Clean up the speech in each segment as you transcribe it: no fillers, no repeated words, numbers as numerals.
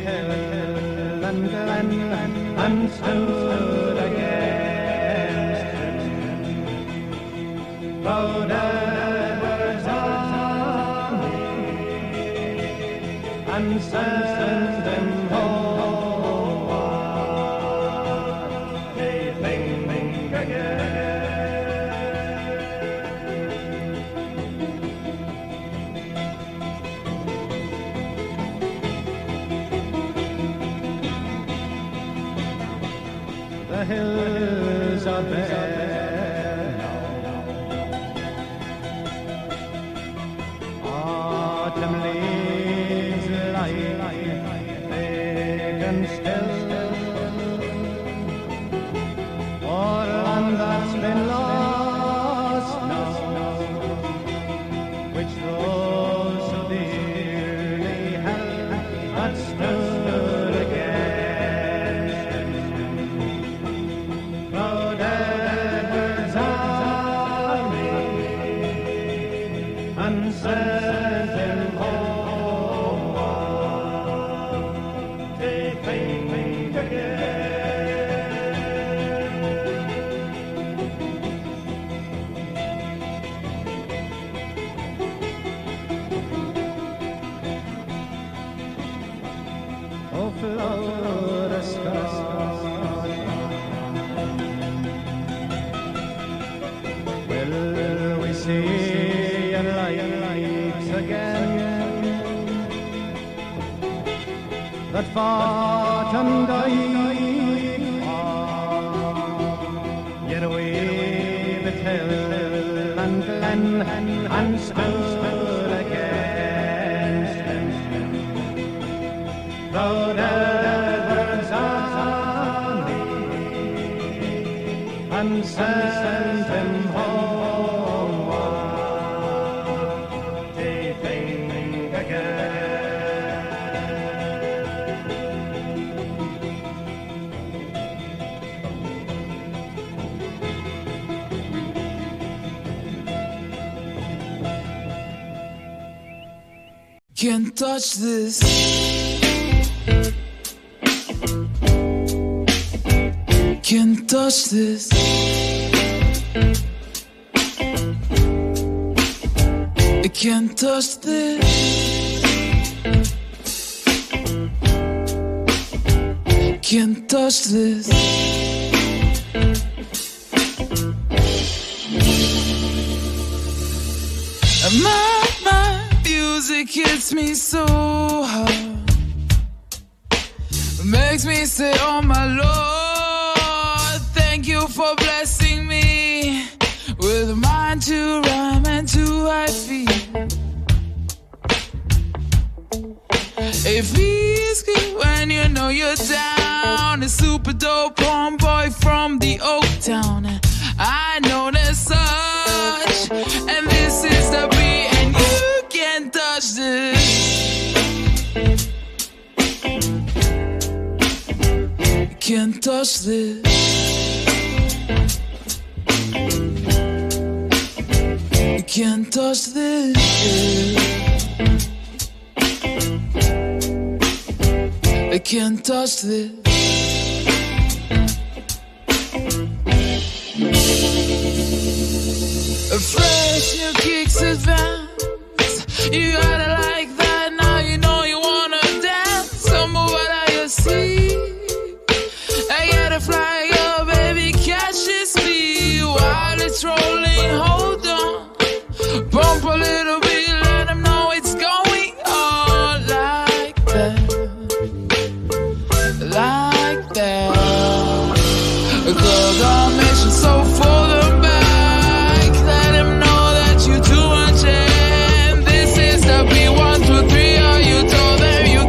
hill and glen and stood against him. Rode Edward's army and sent them home. They think again. The hills are bare now. Autumn leaves lie big and still. O'er land that's been lost now, which rose so dearly held, that stood against him. Rode Edward's army and sent him home. They think again. Oh, Florida sky, will we see your lights again, that fought and died? Yet we the hill and glen and stood against him. Rode Edward's army and sent him home. They think again. Can't touch this. Can't touch this. I can't touch this. Can't touch this. My music hits me so hard. It makes me say, oh my Lord, thank you for blessing me with a mind to rhyme and to high feet. It feels good when you know you're down. A super dope homeboy from the Oak Town. I know there's such, and this is the beat, and you can't touch this. You can't touch this. You can't touch this. I can't touch this. A fresh new kicks advance. You gotta like that. Now you know you wanna dance. So move out of your seat. I gotta fly, oh baby, catch this speed while it's rolling. Hold on, bump a little bit, let them know it's going on like that. Like that. Girl, don't mention so for the back. Let him know that you too much. And this is the B1, 2, 3. Are you told them you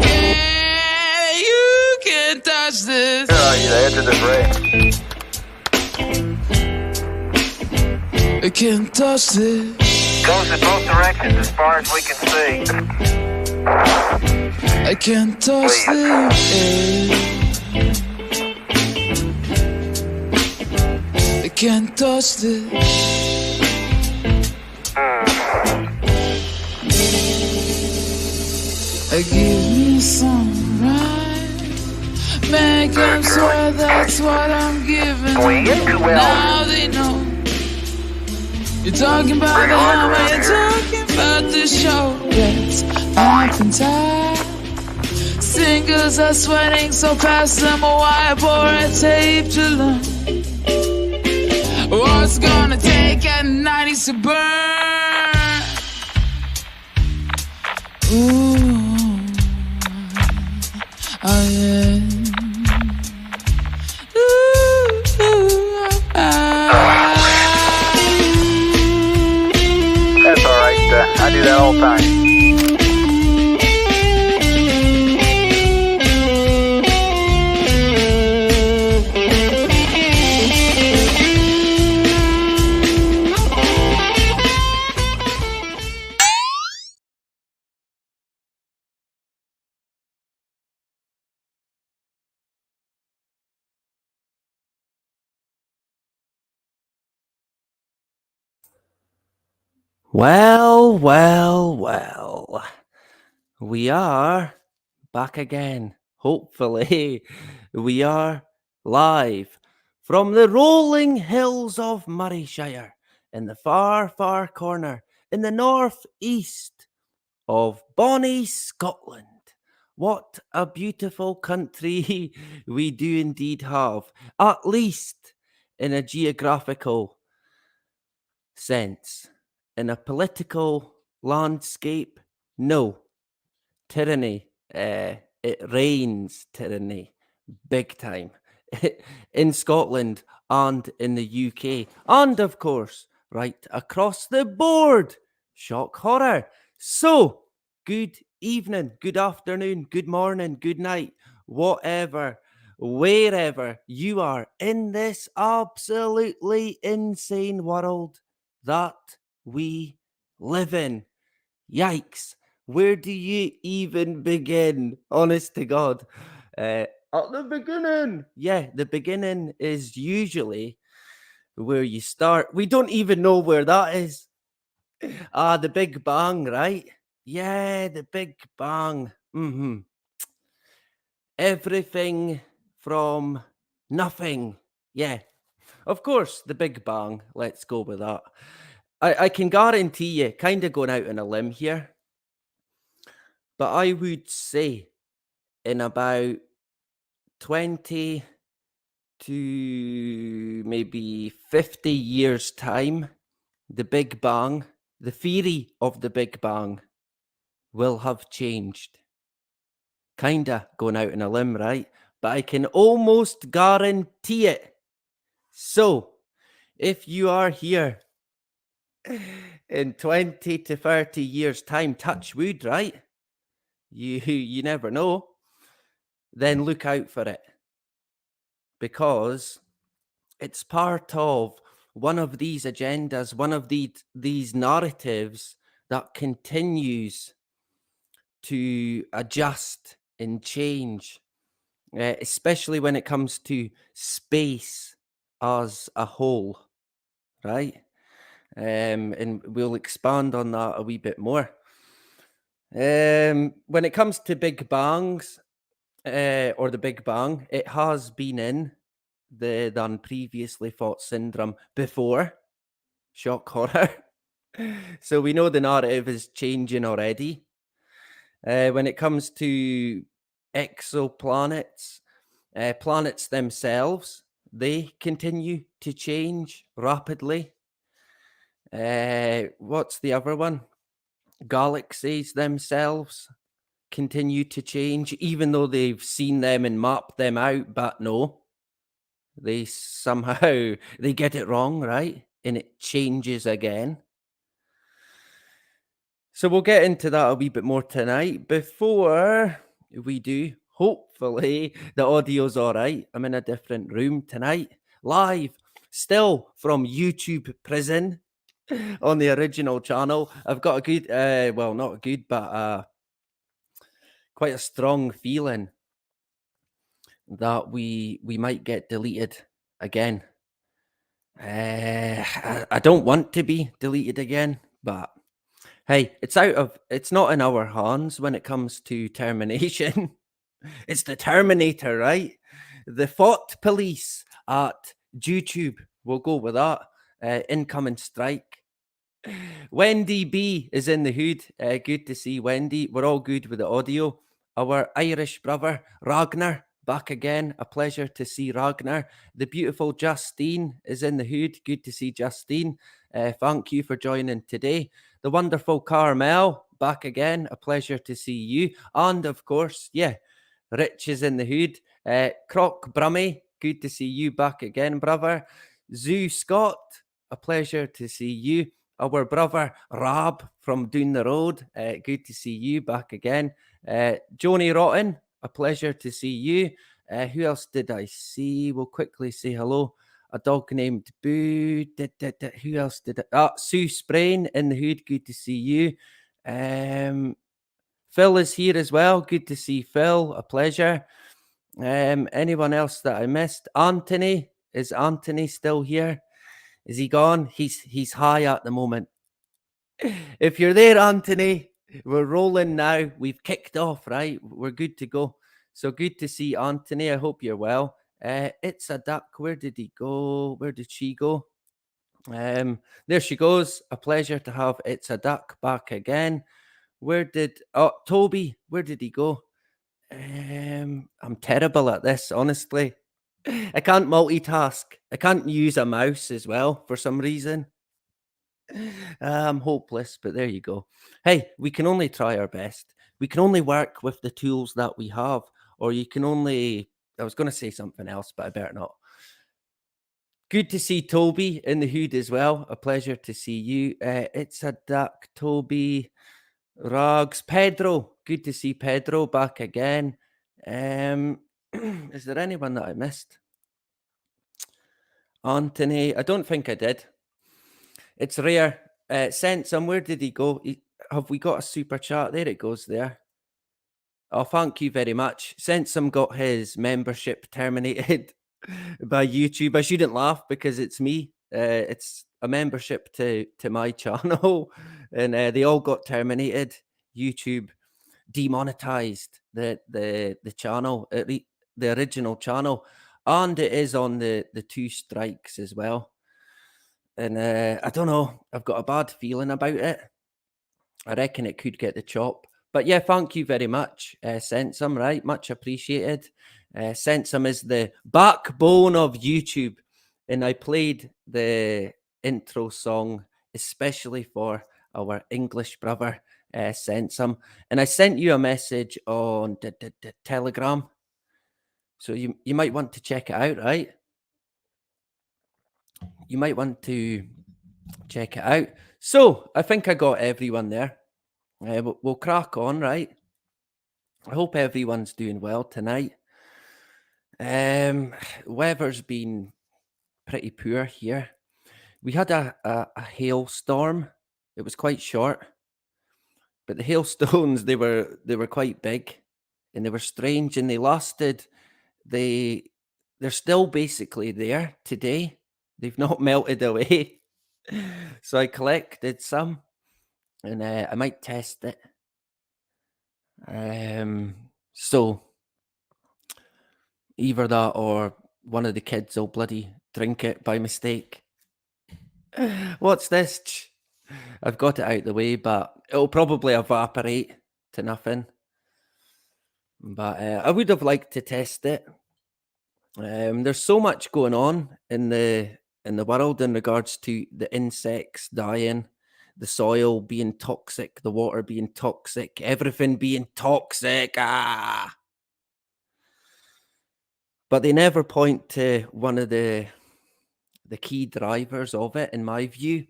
can't touch this? You answered the break. I can't touch this. Goes in both directions as far as we can see. I can't touch this. I can't touch this. I give me some right. Make them swear that's what I'm giving them. Now they know. You're talking about the hammer, you're talking about the show. It's pumping time. Singles are sweating, so pass them a wipe or a tape to learn. What's gonna take at night is to burn. Ooh, oh yeah. That's alright. I do that all the time. Well, well, well. We are back again. Hopefully, we are live from the rolling hills of Murrayshire in the far, far corner in the northeast of bonny Scotland. What a beautiful country we do indeed have, at least in a geographical sense. In a political landscape, no. Tyranny. It reigns tyranny. Big time. In Scotland and in the UK. And of course, right across the board. Shock horror. So, good evening, good afternoon, good morning, good night, whatever, wherever you are in this absolutely insane world that we live in. Yikes. Where do you even begin? Honest to God. At the beginning. Yeah, the beginning is usually where you start. We don't even know where that is. The Big Bang, right? Yeah, the Big Bang. Everything from nothing. Yeah. Of course, the Big Bang. Let's go with that. I can guarantee you, kind of going out on a limb here, but I would say in about 20 to maybe 50 years' time, the Big Bang, the theory of the Big Bang will have changed. Kinda going out on a limb, right? But I can almost guarantee it. So, if you are here in 20 to 30 years' time, touch wood, right? You never know. Then look out for it. Because it's part of one of these agendas, one of these narratives that continues to adjust and change, especially when it comes to space as a whole, right? And we'll expand on that a wee bit more. When it comes to Big Bangs, or the Big Bang, it has been in the done previously thought syndrome before. Shock horror. So we know the narrative is changing already. When it comes to exoplanets, planets themselves, they continue to change rapidly. What's the other one? Galaxies themselves continue to change, even though they've seen them and mapped them out, but no, they somehow they get it wrong, right? And it changes again. So we'll get into that a wee bit more tonight. Before we do, hopefully the audio's all right. I'm in a different room tonight, live, still from YouTube prison on the original channel. I've got a good, well, not good, but quite a strong feeling that we might get deleted again. I don't want to be deleted again, but hey, it's not in our hands when it comes to termination. It's the Terminator, right? The Thought Police at YouTube. We'll go with that. Incoming strike. Wendy B is in the hood. Good to see Wendy. We're all good with the audio. Our Irish brother, Ragnar, back again. A pleasure to see Ragnar. The beautiful Justine is in the hood. Good to see Justine. Thank you for joining today. The wonderful Carmel, back again. A pleasure to see you. And of course, yeah, Rich is in the hood. Croc Brummy, good to see you back again, brother. Zoo Scott, a pleasure to see you. Our brother Rab from down the road, good to see you back again. Joni Rotten, a pleasure to see you. Who else did I see? We'll quickly say hello. A dog named Boo. Who else did I? Sue Sprain in the hood, good to see you. Phil is here as well. Good to see Phil. A pleasure. Anyone else that I missed? Anthony. Is Anthony still here? Is he gone? He's high at the moment. If you're there, Anthony, we're rolling now. We've kicked off, right? We're good to go. So good to see Anthony. I hope you're well. It's a duck. Where did he go? Where did she go? There she goes. A pleasure to have It's a Duck back again. Toby, where did he go? I'm terrible at this, honestly. I can't multitask. I can't use a mouse as well for some reason. I'm hopeless, but there you go. Hey, we can only try our best. We can only work with the tools that we have, or you can only. I was going to say something else, but I better not. Good to see Toby in the hood as well. A pleasure to see you. It's a duck, Toby. Rags, Pedro. Good to see Pedro back again. Is there anyone that I missed? Anthony, I don't think I did. It's rare. Sensum, where did he go? Have we got a super chat? There it goes there. Oh, thank you very much. Sensum got his membership terminated by YouTube. I shouldn't laugh because it's me. It's a membership to my channel, and they all got terminated. YouTube demonetized the channel, the original channel, and it is on the 2 strikes as well. And I don't know, I've got a bad feeling about it. I reckon it could get the chop. But yeah, thank you very much, Sensum, right? Much appreciated. Sensum is the backbone of YouTube, and I played the intro song especially for our English brother, Sensum. And I sent you a message on the Telegram, so you might want to check it out, right? You might want to check it out. So I think I got everyone there. We'll crack on, right? I hope everyone's doing well tonight. Weather's been pretty poor here. We had a hailstorm. It was quite short, but the hailstones they were quite big, and they were strange, and they lasted. They're still basically there today. They've not melted away. So I collected some, and I might test it. So either that or one of the kids will bloody drink it by mistake. What's this? I've got it out the way, but it'll probably evaporate to nothing. But I would have liked to test it. There's so much going on in the world in regards to the insects dying, the soil being toxic, the water being toxic, everything being toxic. But they never point to one of the key drivers of it, in my view,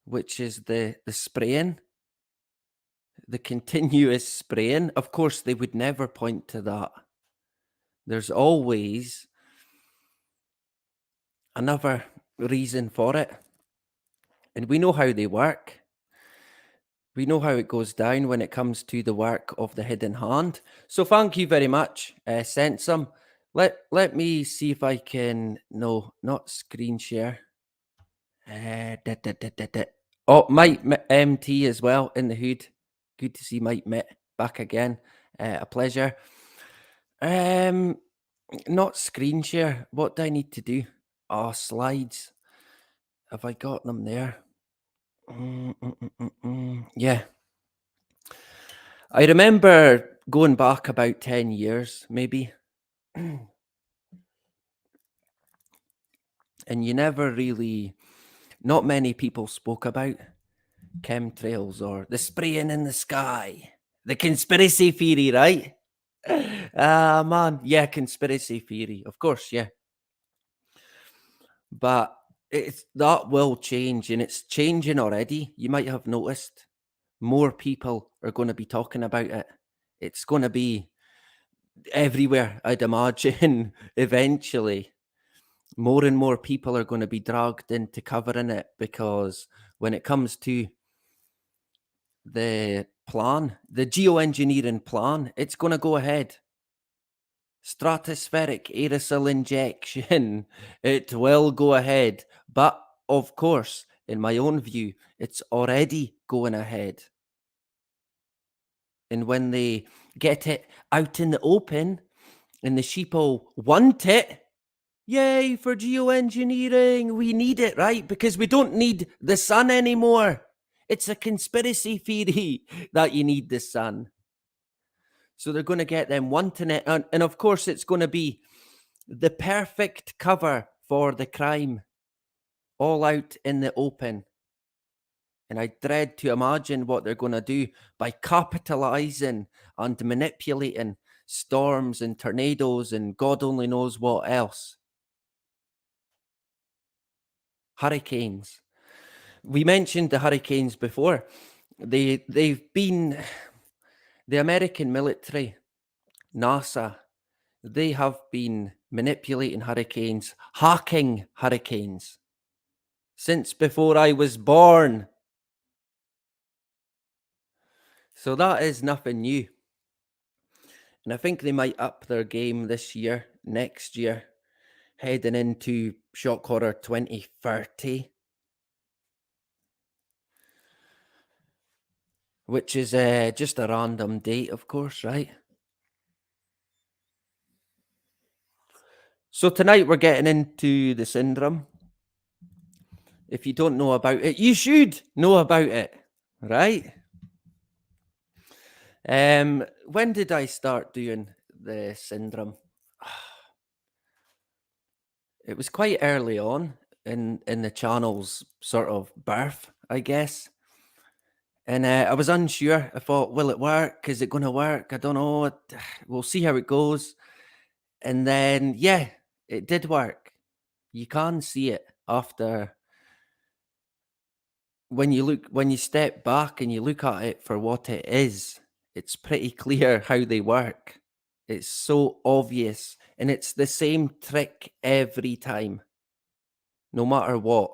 which is the spraying, the continuous spraying. Of course, they would never point to that. There's always another reason for it. And we know how they work. We know how it goes down when it comes to the work of the hidden hand. So thank you very much, Sensum. Let me see if I can, no, not screen share. Oh, Mike MT as well in the hood. Good to see Mike Mitt back again. A pleasure. Not screen share. What do I need to do? Oh, slides. Have I got them there? Yeah. I remember going back about 10 years, maybe. And you never really, not many people spoke about chemtrails or the spraying in the sky, the conspiracy theory, right? Ah, man. Yeah, conspiracy theory. Of course, yeah. But that will change, and it's changing already. You might have noticed more people are going to be talking about it. It's going to be everywhere, I'd imagine, eventually. More and more people are going to be dragged into covering it, because when it comes to the plan, the geoengineering plan, it's going to go ahead. Stratospheric aerosol injection, it will go ahead. But of course, in my own view, it's already going ahead. And when they get it out in the open and the sheeple want it, yay for geoengineering. We need it, right? Because we don't need the sun anymore. It's a conspiracy theory that you need the sun. So they're going to get them wanting it. And of course, it's going to be the perfect cover for the crime, all out in the open. And I dread to imagine what they're going to do by capitalizing and manipulating storms and tornadoes and God only knows what else. Hurricanes. We mentioned the hurricanes before. They've been, the American military, NASA, they have been manipulating hurricanes, hacking hurricanes since before I was born. So that is nothing new. And I think they might up their game this year, next year, heading into Shock Horror 2030, which is just a random date, of course, right? So tonight we're getting into the syndrome. If you don't know about it, you should know about it, right? When did I start doing the syndrome? It was quite early on in the channel's sort of birth, I guess. And I was unsure. I thought, will it work? Is it going to work? I don't know. We'll see how it goes. And then, yeah, it did work. You can see it after. When you step back and you look at it for what it is, it's pretty clear how they work. It's so obvious, and it's the same trick every time. No matter what,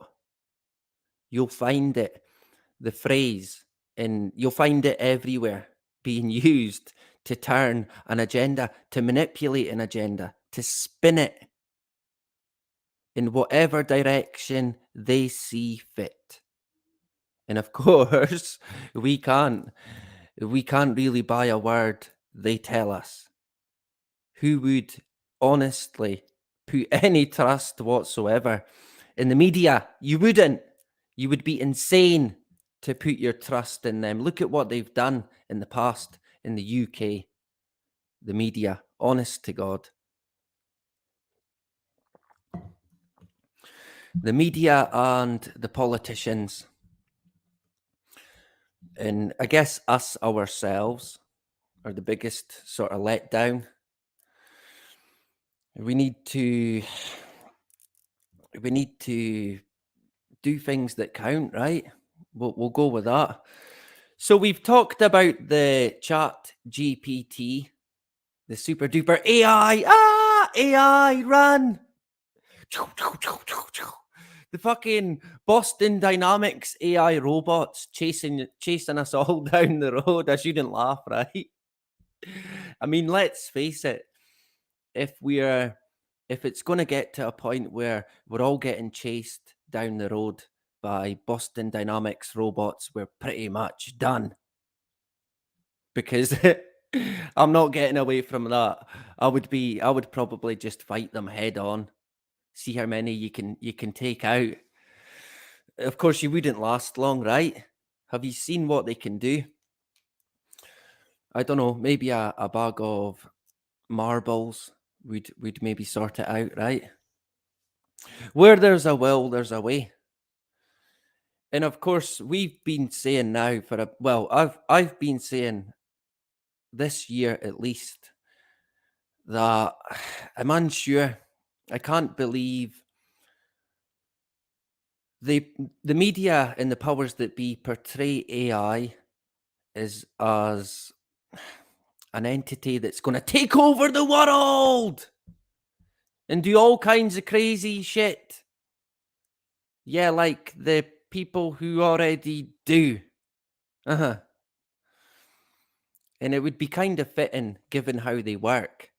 you'll find it, the phrase, and you'll find it everywhere being used to turn an agenda, to manipulate an agenda, to spin it in whatever direction they see fit. And of course, we can't really buy a word they tell us. Who would honestly put any trust whatsoever in the media? You wouldn't. You would be insane to put your trust in them. Look at what they've done in the past in the UK. The media, honest to God. The media and the politicians. And I guess us ourselves are the biggest sort of letdown. We need to do things that count, right? We'll go with that. So we've talked about the Chat GPT, the super duper AI. AI, run! The fucking Boston Dynamics AI robots chasing us all down the road. I shouldn't laugh, right? I mean, let's face it. If it's going to get to a point where we're all getting chased down the road by Boston Dynamics robots, we're pretty much done. Because I'm not getting away from that. I would probably just fight them head on, see how many you can take out. Of course, you wouldn't last long, right? Have you seen what they can do? I don't know, maybe a bag of marbles would maybe sort it out, right? Where there's a will, there's a way. And of course, we've been saying now I've been saying this year at least that I'm unsure. I can't believe the media and the powers that be portray AI as an entity that's going to take over the world and do all kinds of crazy shit. Yeah, like the people who already do. Uh-huh. And it would be kind of fitting given how they work.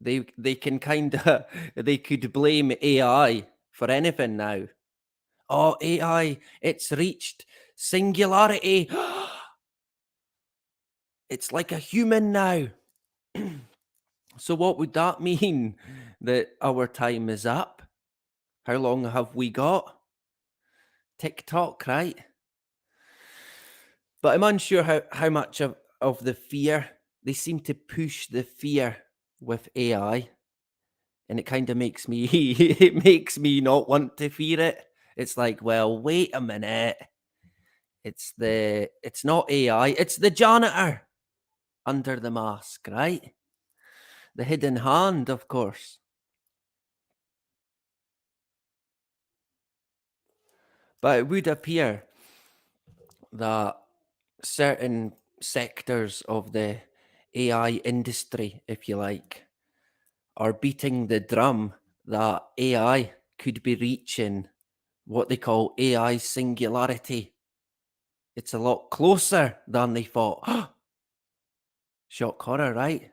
They can kind of they could blame AI for anything now. Oh, AI, it's reached singularity. It's like a human now. So what would that mean? That our time is up? How long have we got? TikTok, right? But I'm unsure how much of the fear. They seem to push the fear with AI. And it kind of makes me it makes me not want to fear it. It's like, well, wait a minute. It's not AI, it's the janitor under the mask, right? The hidden hand, of course. But it would appear that certain sectors of the AI industry, if you like, are beating the drum that AI could be reaching what they call AI singularity. It's a lot closer than they thought. Shock horror, right?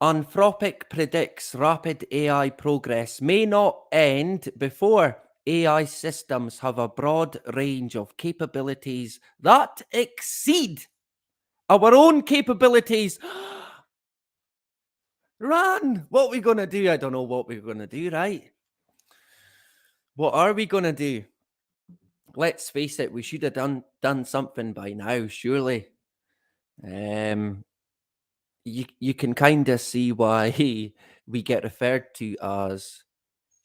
Anthropic predicts rapid AI progress may not end before AI systems have a broad range of capabilities that exceed our own capabilities. Run! What are we going to do? I don't know what we're going to do, right? What are we going to do? Let's face it, we should have done something by now, surely. You can kind of see why we get referred to as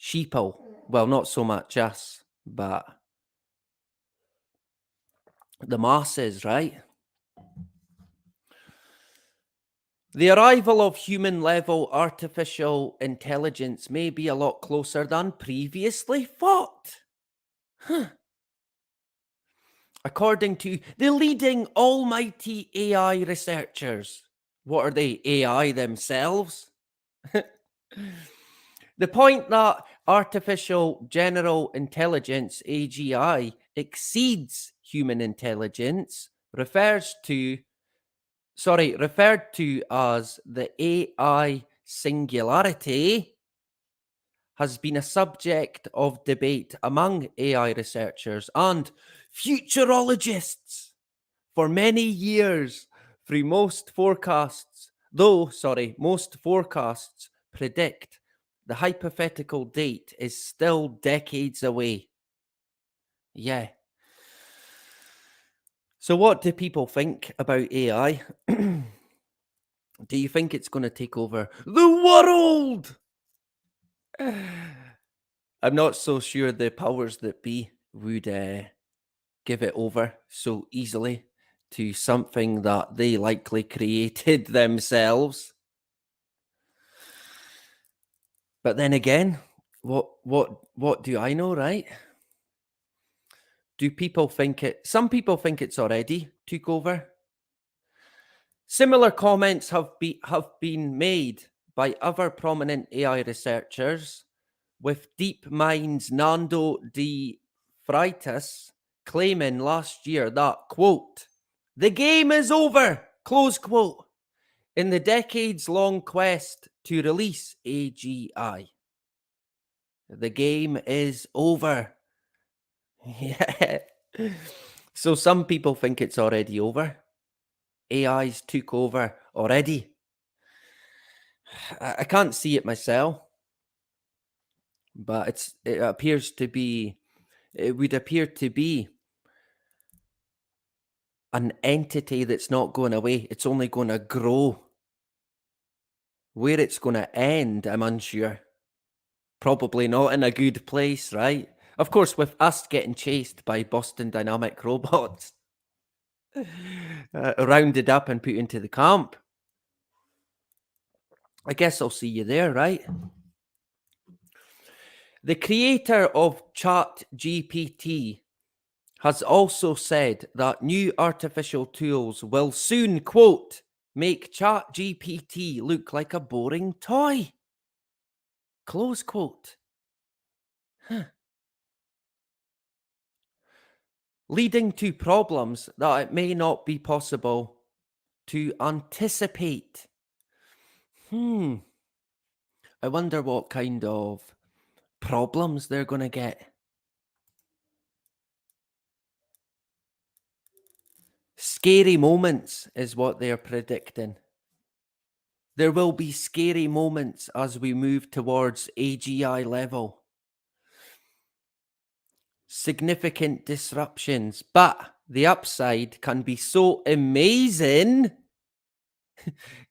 sheeple. Well, not so much us, but the masses, right? The arrival of human level artificial intelligence may be a lot closer than previously thought. According to the leading almighty AI researchers. What are they? AI themselves? The point that artificial general intelligence, AGI, exceeds human intelligence referred to as the AI singularity has been a subject of debate among AI researchers and futurologists for many years through most forecasts predict the hypothetical date is still decades away. Yeah. So what do people think about AI? Do you think it's going to take over the world? I'm not so sure the powers that be would give it over so easily to something that they likely created themselves. But then again, what do I know, right? Do people think some people think it's already took over? Similar comments have been made by other prominent AI researchers, with DeepMind's Nando de Freitas claiming last year that, quote, the game is over, close quote, in the decades-long quest to release AGI. The game is over. Yeah. So some people think it's already over. AI's took over already. I can't see it myself, but it appears to be. It would appear to be an entity that's not going away. It's only going to grow. Where it's going to end, I'm unsure. Probably not in a good place, right? Of course, with us getting chased by Boston Dynamic robots, rounded up and put into the camp. I guess I'll see you there, right? The creator of ChatGPT has also said that new artificial tools will soon, quote, make ChatGPT look like a boring toy. Close quote. Leading to problems that it may not be possible to anticipate. I wonder what kind of problems they're going to get. Scary moments is what they're predicting. There will be scary moments as we move towards AGI level. Significant disruptions, but the upside can be so amazing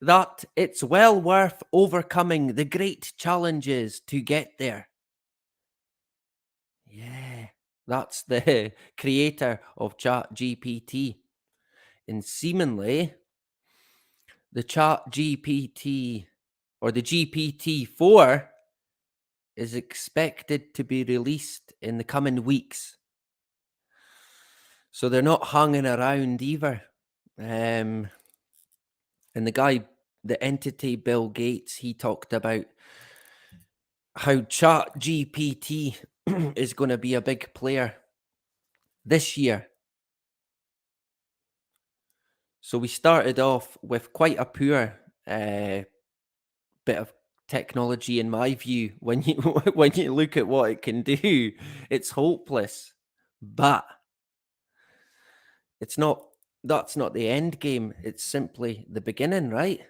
that it's well worth overcoming the great challenges to get there. Yeah, that's the creator of ChatGPT. And seemingly, the ChatGPT or the GPT-4 is expected to be released in the coming weeks. So they're not hanging around either. And the entity Bill Gates, he talked about how ChatGPT is going to be a big player this year. So we started off with quite a poor bit of technology, in my view. When you look at what it can do, it's hopeless. But it's not. That's not the end game. It's simply the beginning, right?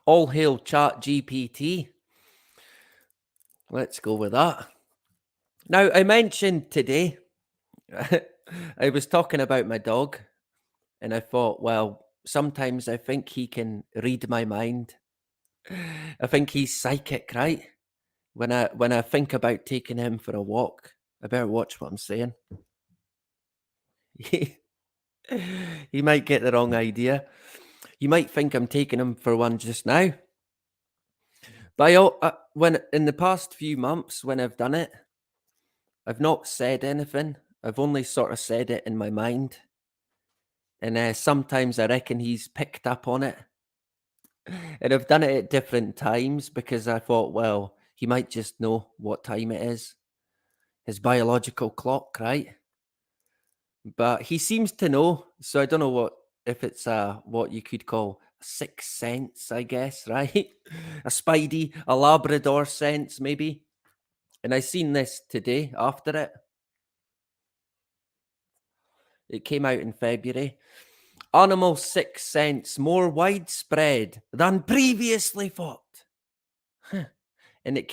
All hail ChatGPT. Let's go with that. Now, I mentioned today, I was talking about my dog, and I thought, well, sometimes I think he can read my mind. I think he's psychic, right? When I think about taking him for a walk, I better watch what I'm saying. He might get the wrong idea. You might think I'm taking him for one just now. But when in the past few months, when I've done it, I've not said anything. I've only sort of said it in my mind. And sometimes I reckon he's picked up on it. And I've done it at different times because I thought, well, he might just know what time it is. His biological clock, right? But he seems to know. So I don't know if it's what you could call a sixth sense, I guess, right? A spidey, a Labrador sense, maybe. And I seen this today after it. It came out in February. Animal sixth sense more widespread than previously thought. And it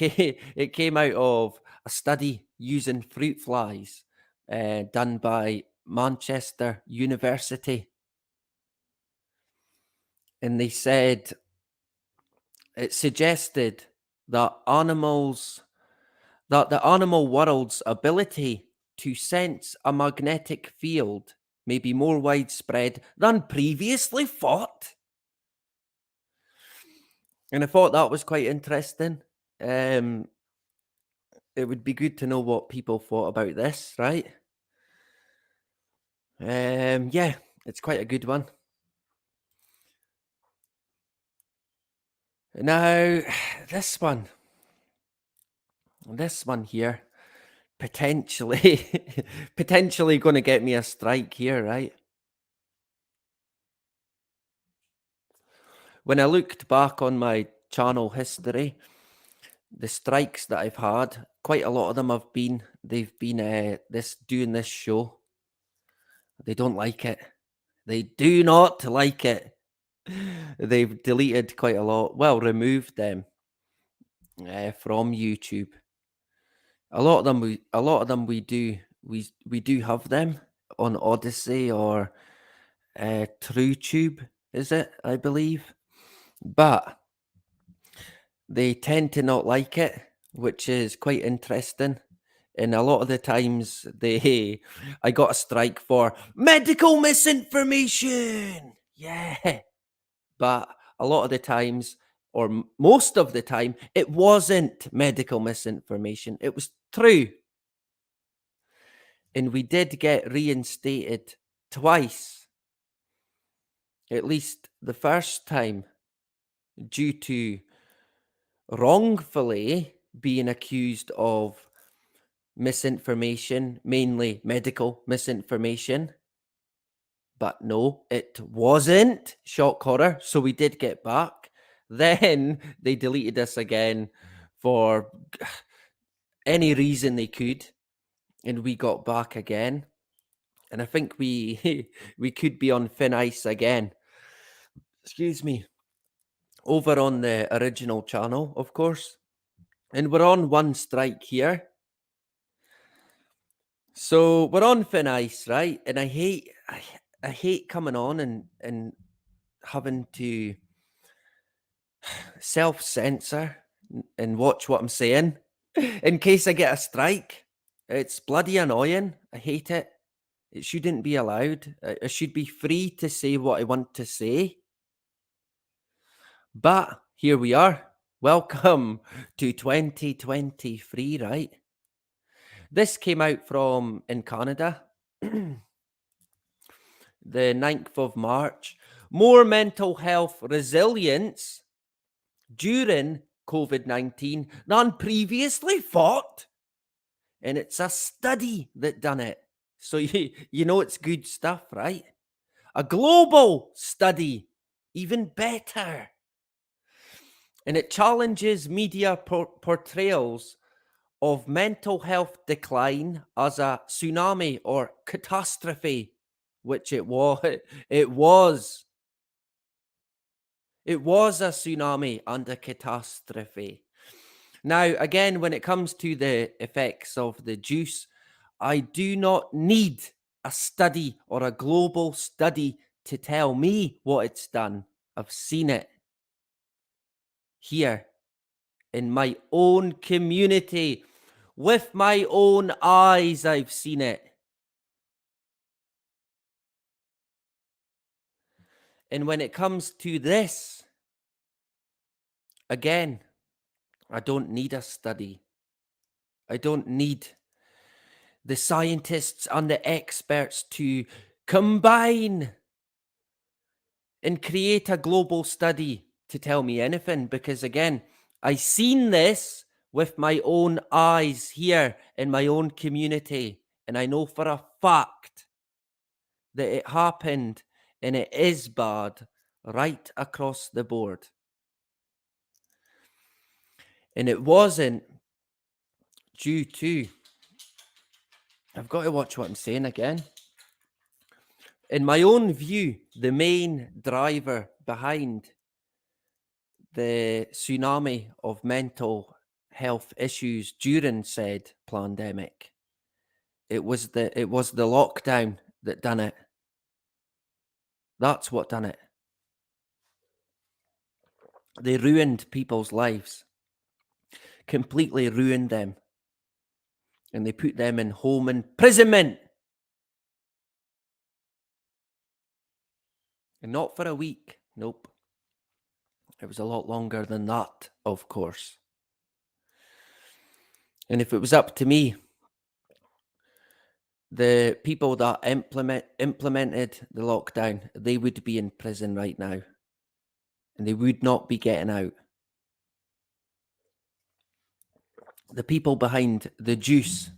came out of a study using fruit flies done by Manchester University. And they said it suggested that the animal world's ability to sense a magnetic field may be more widespread than previously thought. And I thought that was quite interesting. It would be good to know what people thought about this, right? Yeah, it's quite a good one. Now, this one here, potentially going to get me a strike here, right? When I looked back on my channel history, the strikes that I've had, quite a lot of them they've been doing this show. They don't like it. They do not like it. They've deleted quite a lot. Well, removed them from YouTube. A lot of them we do have them on Odyssey or TrueTube, is it? I believe, but they tend to not like it, which is quite interesting. And a lot of the times I got a strike for medical misinformation. Yeah. But a lot of the times, or most of the time, it wasn't medical misinformation. It was true. And we did get reinstated twice, at least the first time, due to wrongfully being accused of misinformation, mainly medical misinformation. But no, it wasn't. Shock horror. So we did get back. Then they deleted us again for any reason they could. And we got back again. And I think we we could be on thin ice again. Excuse me. Over on the original channel, of course. And we're on one strike here. So we're on thin ice, right? And I hate coming on and having to self-censor and watch what I'm saying in case I get a strike. It's bloody annoying. I hate it. It shouldn't be allowed. I should be free to say what I want to say. But here we are. Welcome to 2023, right? This came out from in Canada, the 9th of March. More mental health resilience during COVID-19 than previously thought. And it's a study that done it. So you know it's good stuff, right? A global study, even better. And it challenges media portrayals of mental health decline as a tsunami or catastrophe, which it was. It was. It was a tsunami and a catastrophe. Now, again, when it comes to the effects of the juice, I do not need a study or a global study to tell me what it's done. I've seen it here in my own community. With my own eyes, I've seen it. And when it comes to this, again, I don't need a study. I don't need the scientists and the experts to combine and create a global study to tell me anything, because again, I seen this with my own eyes here in my own community, and I know for a fact that it happened, and it is bad right across the board. And it wasn't due to, I've got to watch what I'm saying again. In my own view, the main driver behind the tsunami of mental health issues during said pandemic, it was the lockdown that done it. That's what done it. They ruined people's lives, completely ruined them, and they put them in home imprisonment. And not for a week. Nope. It was a lot longer than that, of course. And if it was up to me, the people that implemented the lockdown, they would be in prison right now. And they would not be getting out. The people behind the juice,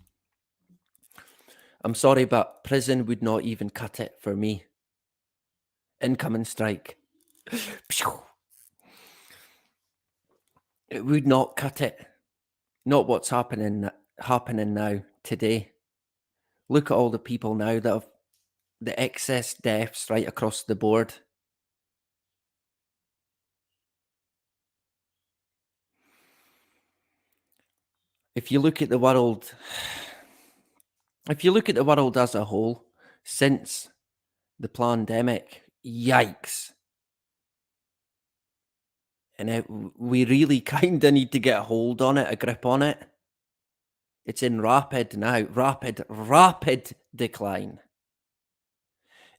I'm sorry, but prison would not even cut it for me. Incoming strike. It would not cut it. Not what's happening now, today. Look at all the people now that have the excess deaths right across the board. if you look at the world, as a whole, since the pandemic, yikes. And we really kind of need to get a hold on it, a grip on it. It's in rapid decline.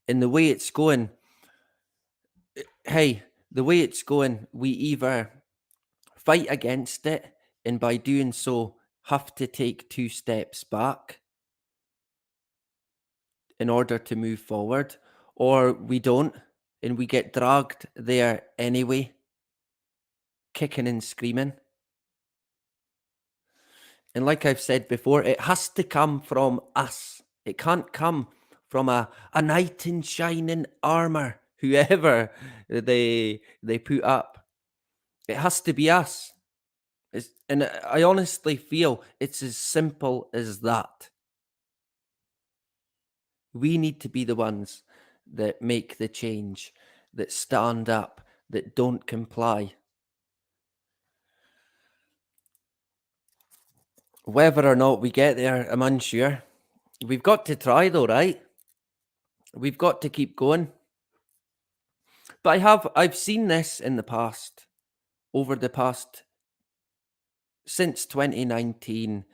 And the way it's going, we either fight against it, and by doing so, have to take 2 steps back in order to move forward, or we don't, and we get dragged there anyway, kicking and screaming. And like I've said before, it has to come from us. It can't come from a knight in shining armor, whoever they put up. It has to be us. And I honestly feel it's as simple as that. We need to be the ones that make the change, that stand up, that don't comply. Whether or not we get there, I'm unsure. We've got to try though, right? We've got to keep going. But I've seen this in the past, since 2019,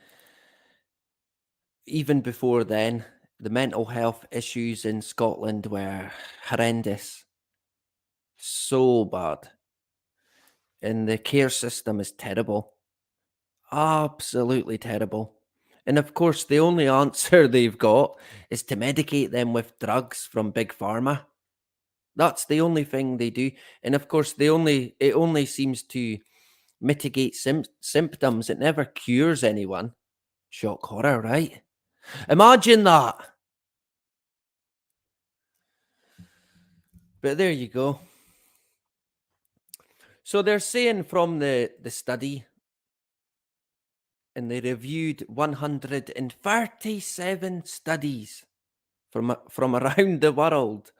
even before then, the mental health issues in Scotland were horrendous. So bad. And the care system is terrible. Absolutely terrible. And of course, the only answer they've got is to medicate them with drugs from Big Pharma. That's the only thing they do. And of course, it only seems to mitigate symptoms. It never cures anyone. Shock horror, right? Imagine that. But there you go. So they're saying from the study, and they reviewed 137 studies from around the world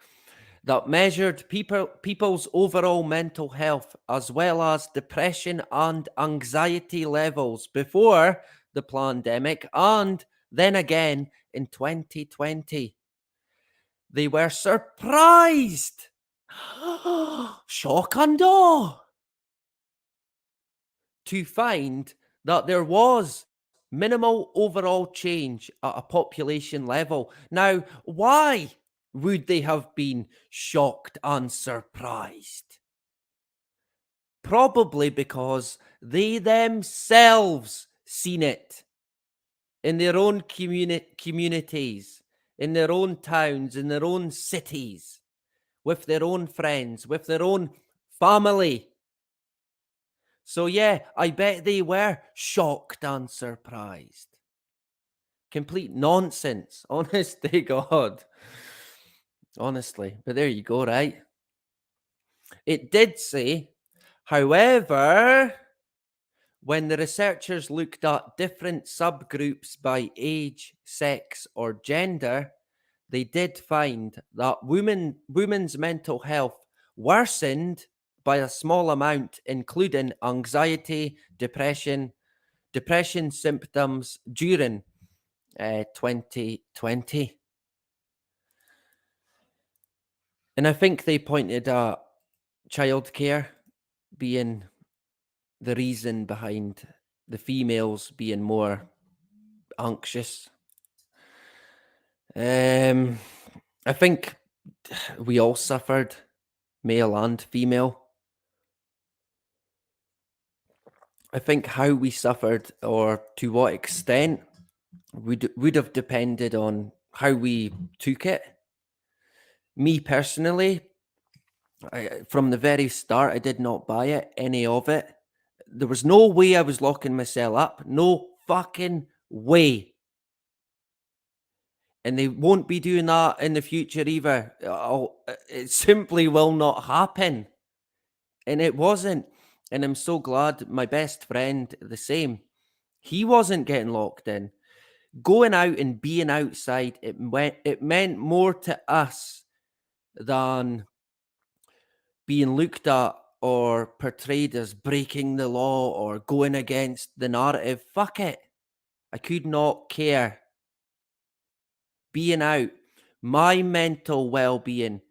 that measured people's overall mental health as well as depression and anxiety levels before the pandemic and then again in 2020. They were surprised. Shock and awe. To find that there was minimal overall change at a population level. Now, why would they have been shocked and surprised? Probably because they themselves seen it in their own communities, in their own towns, in their own cities, with their own friends, with their own family. So yeah, I bet they were shocked and surprised. Complete nonsense, honest to God. Honestly, but there you go, right? It did say, however, when the researchers looked at different subgroups by age, sex, or gender, they did find that women's mental health worsened by a small amount, including anxiety, depression symptoms during 2020. And I think they pointed at childcare being the reason behind the females being more anxious. I think we all suffered, male and female. I think how we suffered or to what extent would have depended on how we took it. Me personally, from the very start, I did not buy it, any of it. There was no way I was locking myself up. No fucking way. And they won't be doing that in the future either. It simply will not happen. And it wasn't. And I'm so glad my best friend, the same. He wasn't getting locked in. Going out and being outside, it meant more to us than being looked at or portrayed as breaking the law or going against the narrative. Fuck it. I could not care. Being out, my mental well-being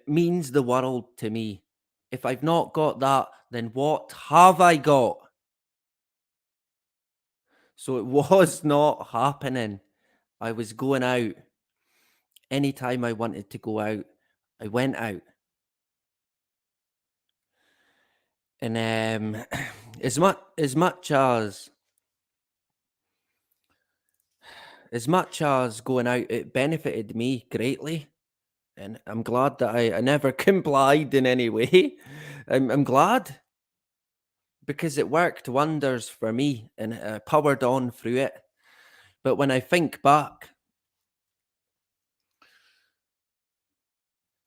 means the world to me. If I've not got that, then what have I got? So it was not happening. I was going out. Anytime I wanted to go out, I went out. And as much as going out, it benefited me greatly. And I'm glad that I never complied in any way. I'm glad because it worked wonders for me and I powered on through it. But when I think back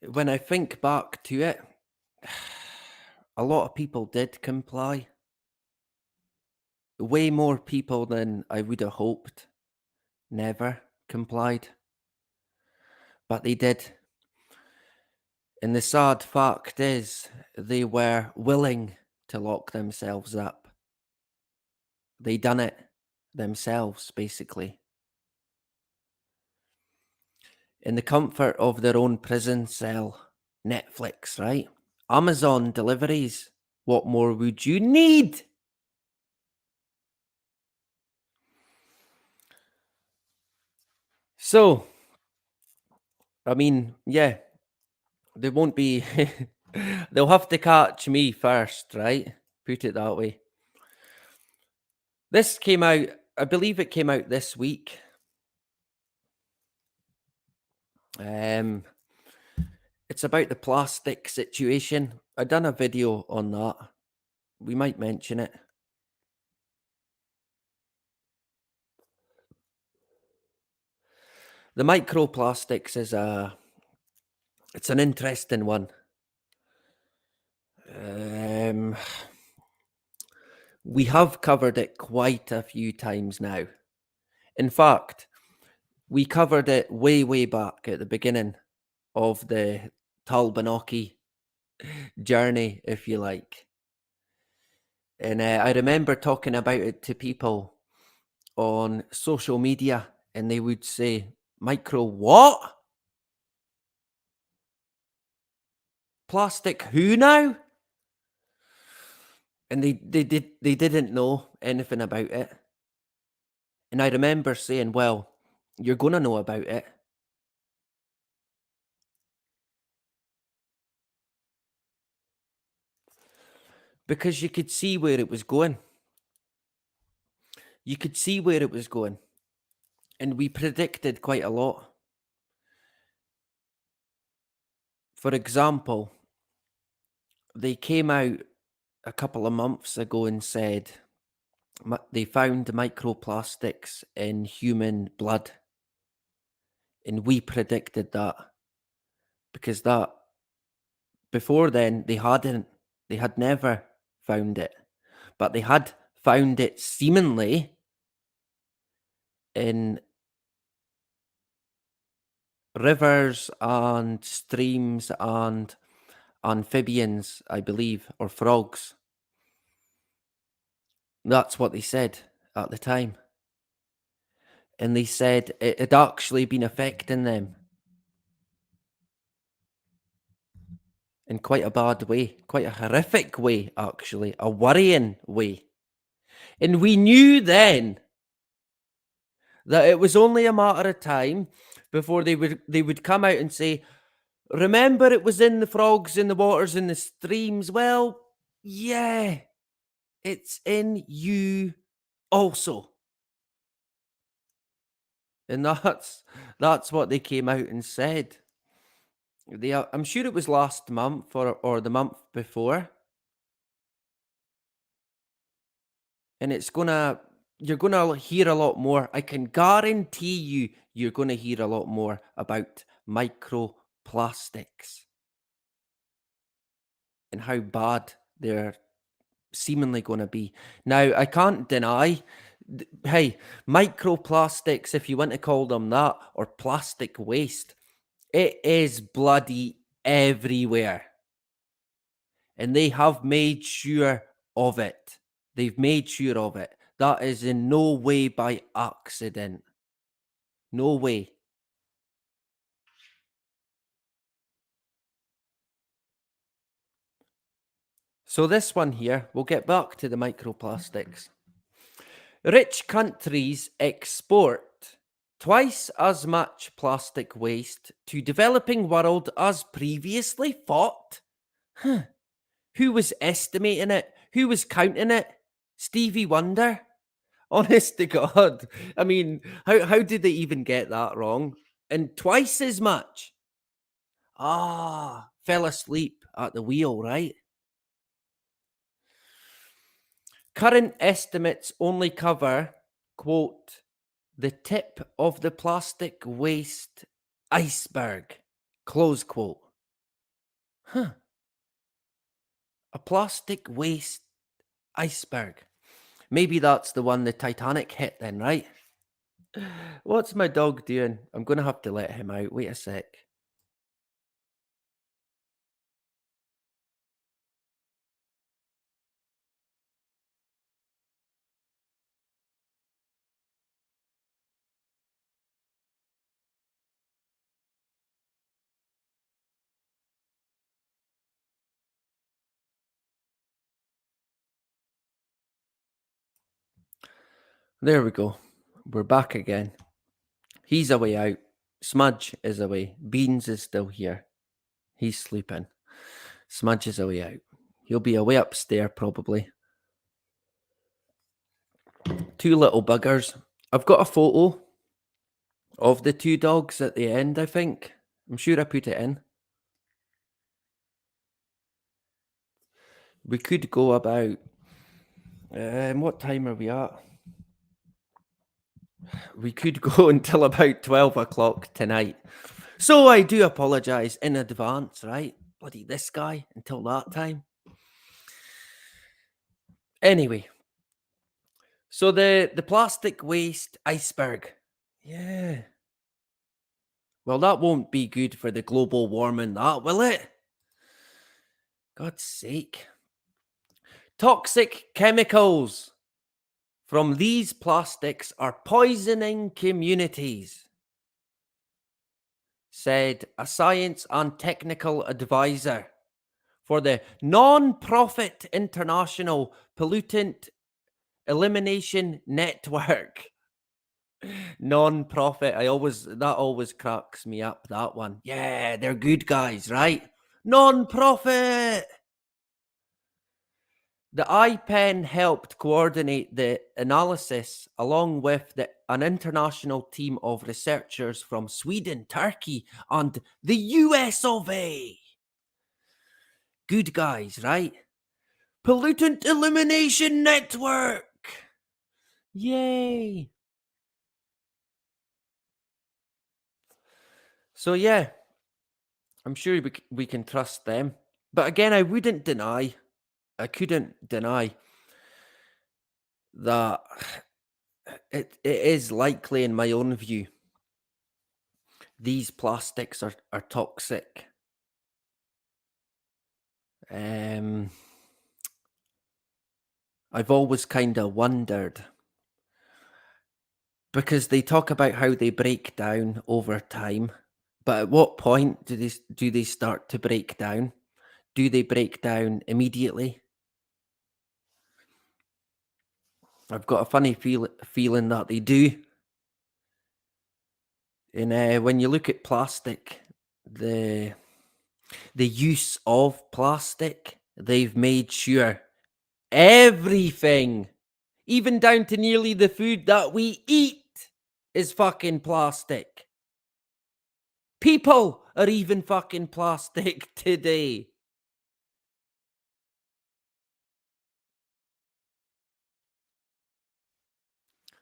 to it, a lot of people did comply. Way more people than I would have hoped never complied. But they did. And the sad fact is, they were willing to lock themselves up. They done it themselves, basically. In the comfort of their own prison cell. Netflix, right? Amazon deliveries. What more would you need? So, I mean, yeah, they won't be... They'll have to catch me first, right? Put it that way. This came out, I believe it came out this week. It's about the plastic situation. I done a video on that. We might mention it. The microplastics is it's an interesting one. We have covered it quite a few times now. In fact, we covered it way back at the beginning of the Talbanaki journey, if you like. And I remember talking about it to people on social media, and they would say, "Micro what? Plastic who now?" And they didn't know anything about it. And I remember saying, "Well, you're gonna know about it." Because you could see where it was going. You could see where it was going. And we predicted quite a lot. For example, they came out a couple of months ago and said they found microplastics in human blood. And we predicted that. Because that, before then, they had never found it. But they had found it seemingly in rivers and streams and amphibians, I believe, or frogs. That's what they said at the time. And they said it had actually been affecting them in quite a bad way, quite a horrific way, actually, a worrying way. And we knew then that it was only a matter of time before they would come out and say, "Remember it was in the frogs, in the waters, in the streams." Well, yeah, it's in you also. And that's what they came out and said. I'm sure it was last month or the month before. And you're gonna hear a lot more. I can guarantee you're gonna hear a lot more about microplastics and how bad they're seemingly gonna be. Now, I can't deny, hey, microplastics, if you want to call them that, or plastic waste, it is bloody everywhere. And they have made sure of it. They've made sure of it. That is in no way by accident. No way. So this one here, we'll get back to the microplastics. Rich countries export twice as much plastic waste to developing world as previously thought. Huh. Who was estimating it? Who was counting it? Stevie Wonder? Honest to God. I mean, how did they even get that wrong? And twice as much. Fell asleep at the wheel, right? Current estimates only cover, quote, the tip of the plastic waste iceberg, close quote. Huh. A plastic waste iceberg. Maybe that's the one the Titanic hit then, right? What's my dog doing? I'm going to have to let him out. Wait a sec. There we go. We're back again. He's away out. Smudge is away. Beans is still here. He's sleeping. Smudge is away out. He'll be away upstairs probably. Two little buggers. I've got a photo of the two dogs at the end, I think. I'm sure I put it in. We could go about... what time are we at? We could go until about 12 o'clock tonight. So I do apologise in advance, right? Bloody this guy until that time. Anyway. So the plastic waste iceberg. Yeah. Well, that won't be good for the global warming, that, will it? God's sake. Toxic chemicals from these plastics are poisoning communities, said a science and technical advisor for the non-profit International Pollutant Elimination Network. Non-profit. That always cracks me up, that one. Yeah, they're good guys, right? Non-profit. The iPen helped coordinate the analysis along with an international team of researchers from Sweden, Turkey, and the US of A. Good guys, right? Pollutant Elimination Network. Yay. So yeah, I'm sure we can trust them. But again, I couldn't deny that it is likely, in my own view, these plastics are toxic. I've always kind of wondered, because they talk about how they break down over time, but at what point do they start to break down? Do they break down immediately? I've got a funny feeling that they do. And when you look at plastic, the use of plastic, they've made sure everything, even down to nearly the food that we eat, is fucking plastic. People are even fucking plastic today.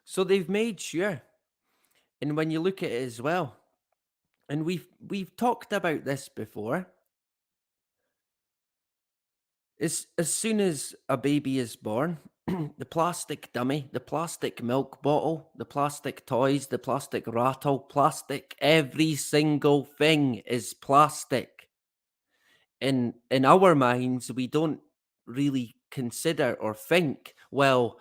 So they've made sure. And when you look at it as well, and we've talked about this before, as soon as a baby is born, the plastic dummy, the plastic milk bottle, the plastic toys, the plastic rattle, plastic, every single thing is plastic. In our minds, we don't really consider or think, well,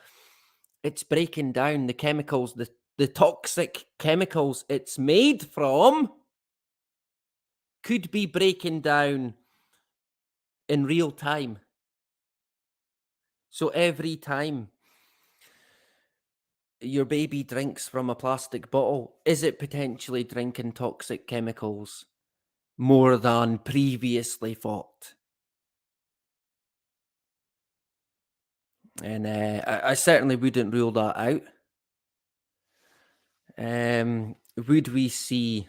it's breaking down the chemicals, the toxic chemicals it's made from could be breaking down in real time. So every time your baby drinks from a plastic bottle, is it potentially drinking toxic chemicals more than previously thought? And I certainly wouldn't rule that out. Would we see,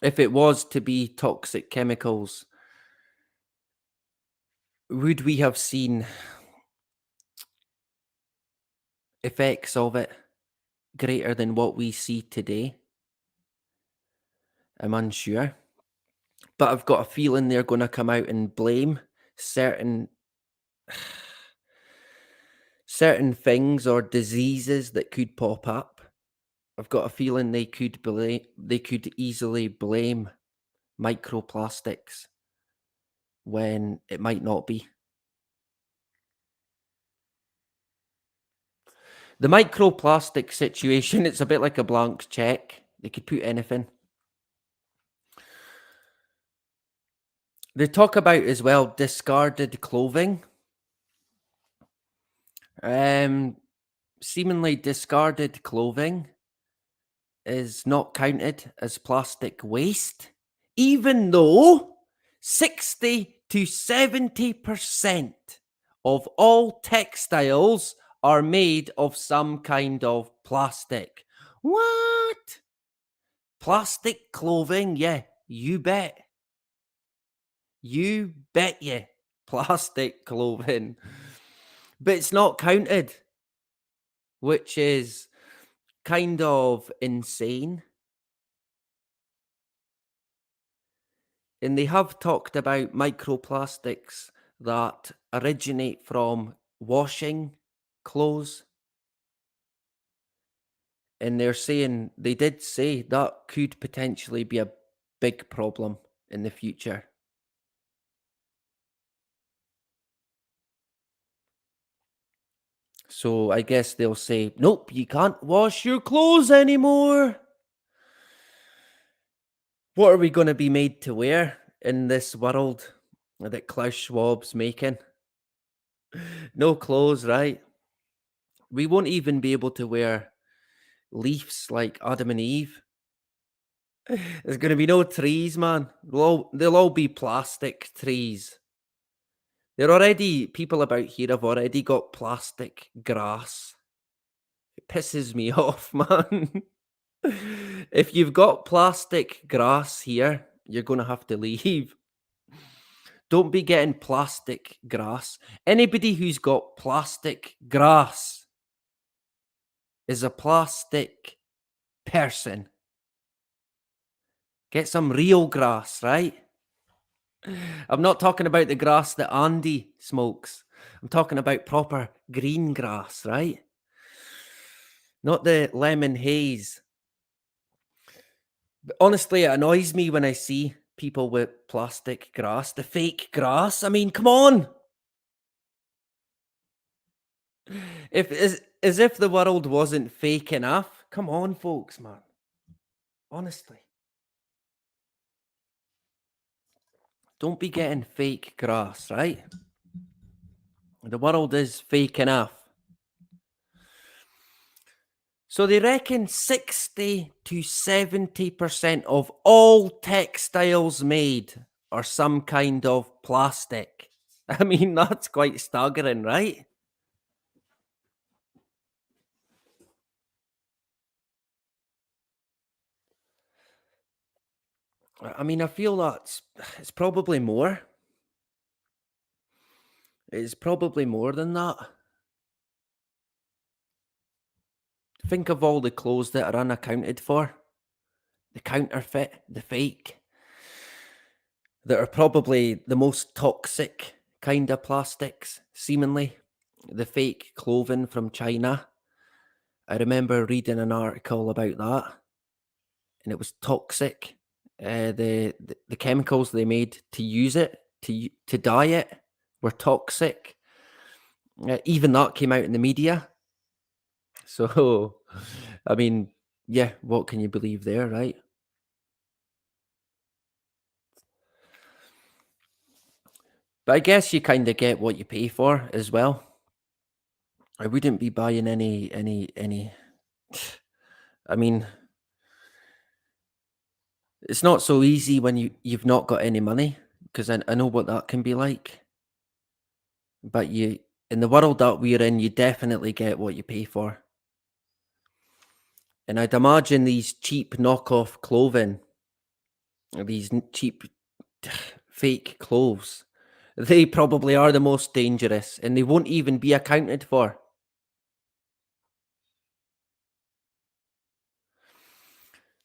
if it was to be toxic chemicals, would we have seen effects of it greater than what we see today? I'm unsure. But I've got a feeling they're going to come out and blame certain things or diseases that could pop up. I've got a feeling they could easily blame microplastics when it might not be. The microplastic situation, it's a bit like a blank check. They could put anything. They talk about as well discarded clothing. Seemingly discarded clothing is not counted as plastic waste, even though 60 to 70% of all textiles are made of some kind of plastic. What? Plastic clothing? Yeah, you bet. You bet you. Plastic clothing. But it's not counted, which is kind of insane. And they have talked about microplastics that originate from washing clothes. And they did say that could potentially be a big problem in the future. So I guess they'll say, nope, you can't wash your clothes anymore. What are we going to be made to wear in this world that Klaus Schwab's making? No clothes, right? We won't even be able to wear leaves like Adam and Eve. There's going to be no trees, man. They'll all be plastic trees. People about here have already got plastic grass. It pisses me off, man. If you've got plastic grass here, you're going to have to leave. Don't be getting plastic grass. Anybody who's got plastic grass is a plastic person. Get some real grass, right? I'm not talking about the grass that Andy smokes. I'm talking about proper green grass, right? Not the lemon haze. But honestly, it annoys me when I see people with plastic grass, the fake grass. I mean, come on. As if the world wasn't fake enough. Come on, folks, man. Honestly. Don't be getting fake grass, right? The world is fake enough. So they reckon 60 to 70% of all textiles made are some kind of plastic. I mean, that's quite staggering, right? I mean, I feel it's probably more. It's probably more than that. Think of all the clothes that are unaccounted for. The counterfeit, the fake. That are probably the most toxic kind of plastics, seemingly. The fake clothing from China. I remember reading an article about that. And it was toxic. The chemicals they made to use it, to dye it, were toxic. Even that came out in the media. So, I mean, yeah, what can you believe there, right? But I guess you kind of get what you pay for as well. I wouldn't be buying any. I mean, it's not so easy when you've not got any money because I know what that can be like. But you, in the world that we're in, you definitely get what you pay for. And I'd imagine these cheap knockoff clothing, these cheap fake clothes, they probably are the most dangerous and they won't even be accounted for.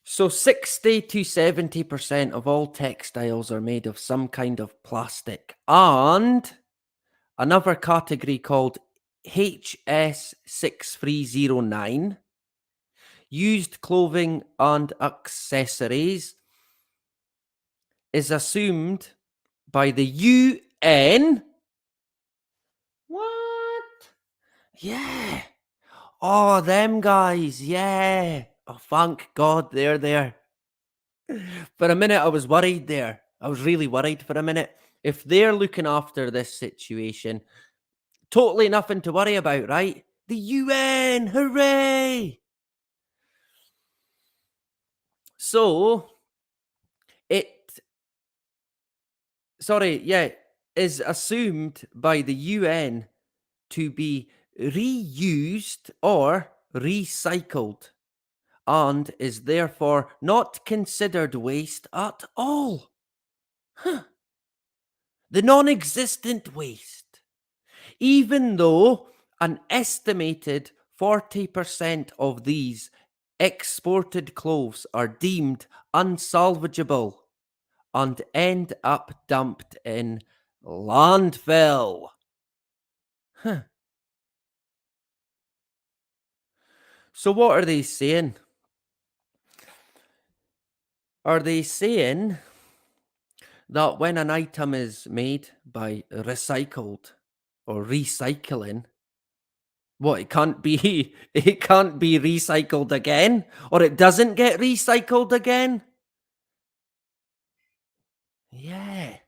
So 60 to 70% of all textiles are made of some kind of plastic. And another category called HS6309, used clothing and accessories, is assumed by the UN. What? Yeah. Oh, them guys. Yeah. Oh, thank God they're there. For a minute, I was worried there. I was really worried for a minute. If they're looking after this situation, totally nothing to worry about, right? The UN, hooray! So, it, is assumed by the UN to be reused or recycled and is therefore not considered waste at all. Huh. The non existent waste. Even though an estimated 40% of these exported clothes are deemed unsalvageable and end up dumped in landfill. Huh. So, what are they saying? Are they saying that when an item is made by recycled or recycling, what it can't be it can't be recycled again, or it doesn't get recycled again? Yeah.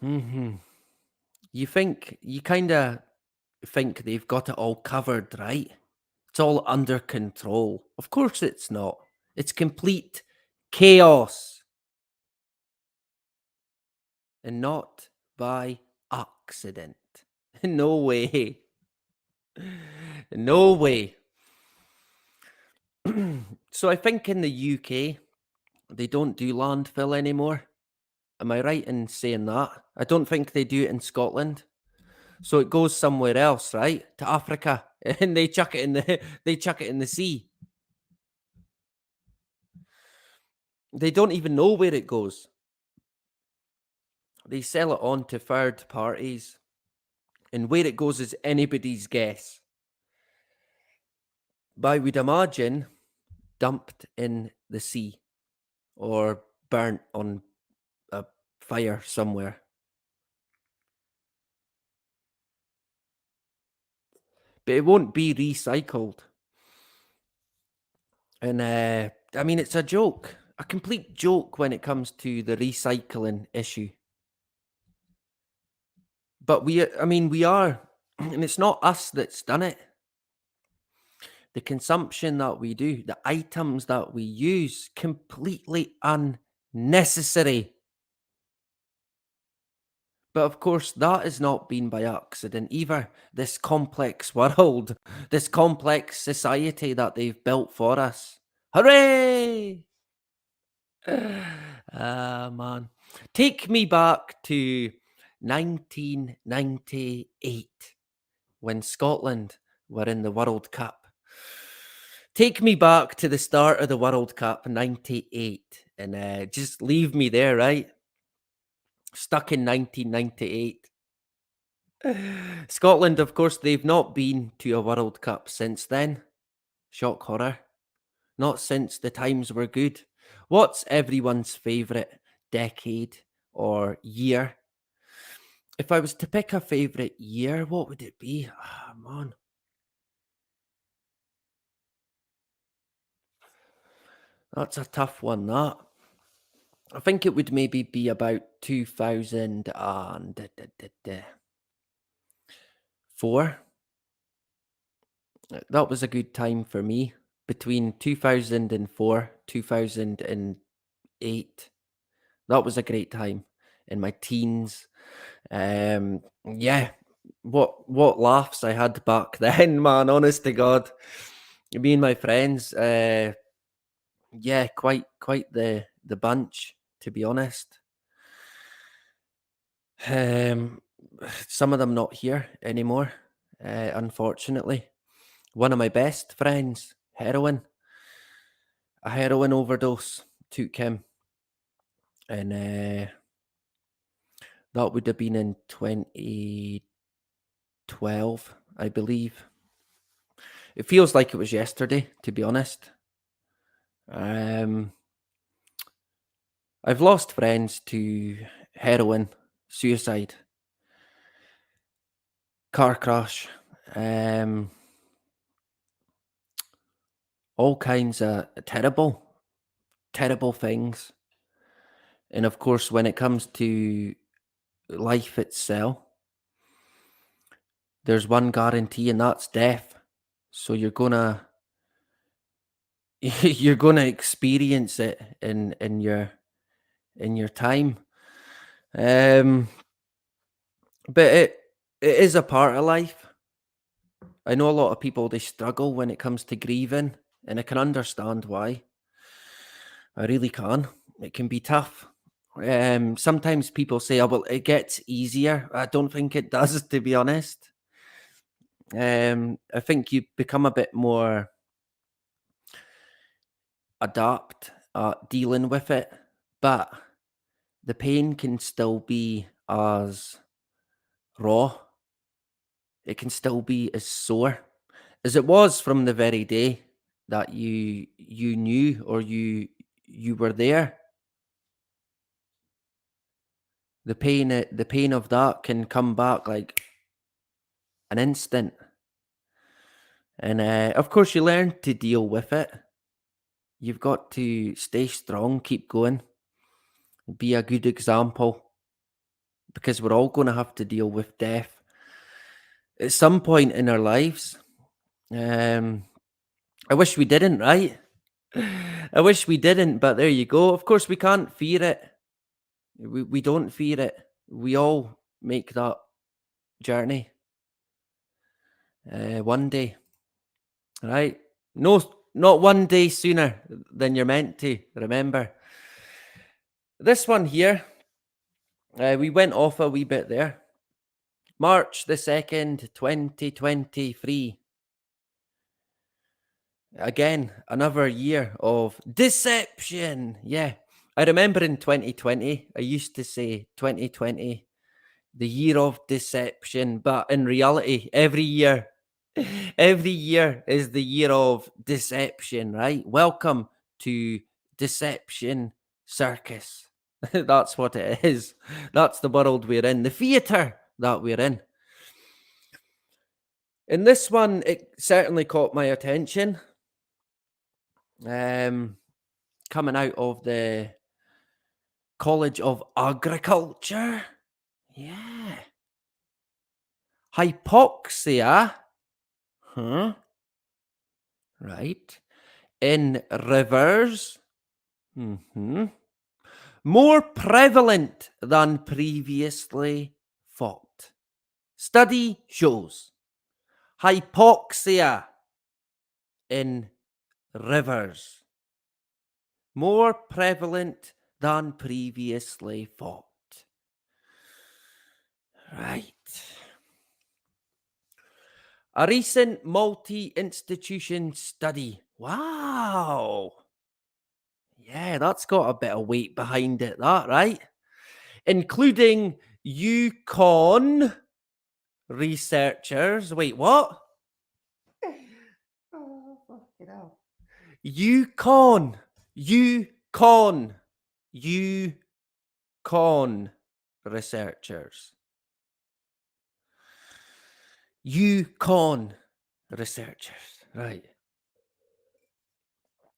Mhm. You kind of think they've got it all covered, right? It's all under control. Of course it's not. It's complete chaos and not by accident. No way. No way. So I think in the UK, they don't do landfill anymore. Am I right in saying that? I don't think they do it in Scotland. So it goes somewhere else, right? To Africa. And they chuck it in the sea. They don't even know where it goes. They sell it on to third parties. And where it goes is anybody's guess. But I would imagine dumped in the sea or burnt on a fire somewhere. But it won't be recycled. And I mean, it's a joke, a complete joke when it comes to the recycling issue. But we are, and it's not us that's done it. The consumption that we do, the items that we use, completely unnecessary. But of course, that has not been by accident either. This complex world, this complex society that they've built for us. Hooray! Ah, man. Take me back to 1998 when Scotland were in the World Cup. Take me back to the start of the World Cup, 98, and just leave me there, right? Stuck in 1998. Scotland, of course, they've not been to a World Cup since then. Shock horror. Not since the times were good. What's everyone's favourite decade or year? If I was to pick a favourite year, what would it be? Ah, man. That's a tough one, that. I think it would maybe be about 2004. That was a good time for me. Between 2004, 2008. That was a great time in my teens. Yeah, what laughs I had back then, man, honest to God. Me and my friends, yeah, quite the bunch, to be honest. Um, some of them not here anymore, unfortunately. One of my best friends, a heroin overdose took him, and that would have been in 2012, I believe. It feels like it was yesterday, to be honest. I've lost friends to heroin, suicide, car crash, all kinds of terrible things. And of course, when it comes to life itself, there's one guarantee, and that's death. So you're gonna you're gonna experience it in your time. But it is a part of life. I know a lot of people, they struggle when it comes to grieving, and I can understand why. I really can. It can be tough. Sometimes people say, "Oh, well, it gets easier." I don't think it does, to be honest. I think you become a bit more adept at dealing with it, but the pain can still be as raw. It can still be as sore as it was from the very day that you knew, or you were there. The pain of that can come back like an instant, and of course you learn to deal with it. You've got to stay strong, keep going, be a good example, because we're all going to have to deal with death at some point in our lives. I wish we didn't, right? I wish we didn't, but there you go. Of course, we can't fear it. We don't fear it. We all make that journey one day, right? No, not one day sooner than you're meant to. Remember this one here. We went off a wee bit there. March the 2nd, 2023. Again, another year of deception. Yeah. I remember in 2020, I used to say 2020, the year of deception. But in reality, every year is the year of deception, right? Welcome to Deception Circus. That's what it is. That's the world we're in, the theatre that we're in. In this one, it certainly caught my attention. Coming out of the College of Agriculture. Yeah. Hypoxia. Huh? Right. In rivers. More prevalent than previously thought. Study shows hypoxia in rivers more prevalent than previously thought. Right. A recent multi-institution study. Wow. Yeah, that's got a bit of weight behind it, that, right? Including Yukon researchers. Wait, what? Oh, fucking hell. Yukon researchers. Yukon researchers, right.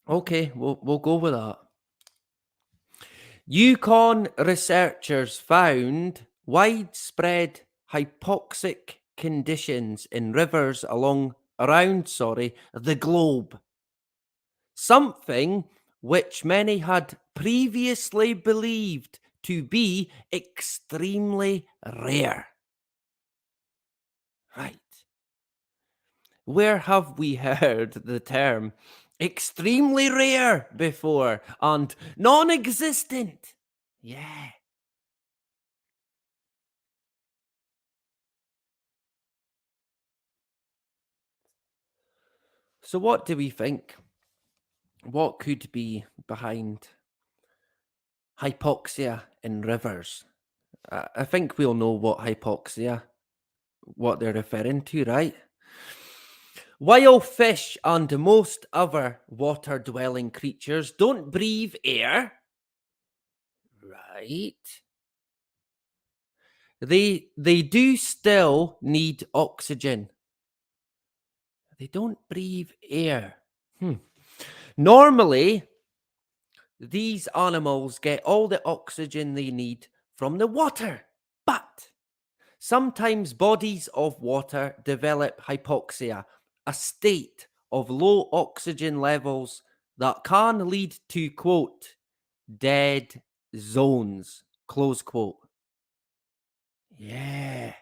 Okay, we'll go with that. Yukon researchers found widespread hypoxic conditions in rivers around the globe. Something which many had previously believed to be extremely rare. Right. Where have we heard the term extremely rare before and non existent? Yeah. So, what do we think? What could be behind hypoxia in rivers? I think we'll know what they're referring to, right? While fish and most other water dwelling creatures don't breathe air, right? They do still need oxygen. They don't breathe air. Normally, these animals get all the oxygen they need from the water, but sometimes bodies of water develop hypoxia, a state of low oxygen levels that can lead to, quote, dead zones, close quote. Yeah.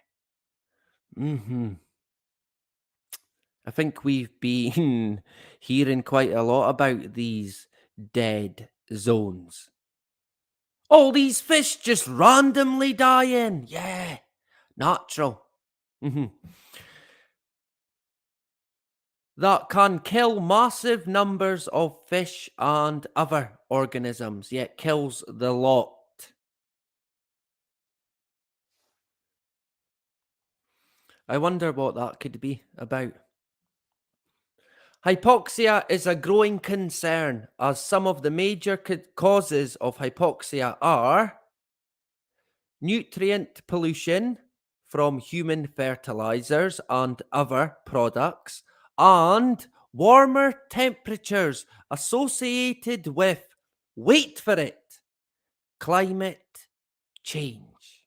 I think we've been hearing quite a lot about these dead zones. All these fish just randomly dying. Yeah. Natural. That can kill massive numbers of fish and other organisms, yet kills the lot. I wonder what that could be about. Hypoxia is a growing concern as some of the major causes of hypoxia are nutrient pollution from human fertilizers and other products, and warmer temperatures associated with, wait for it, climate change.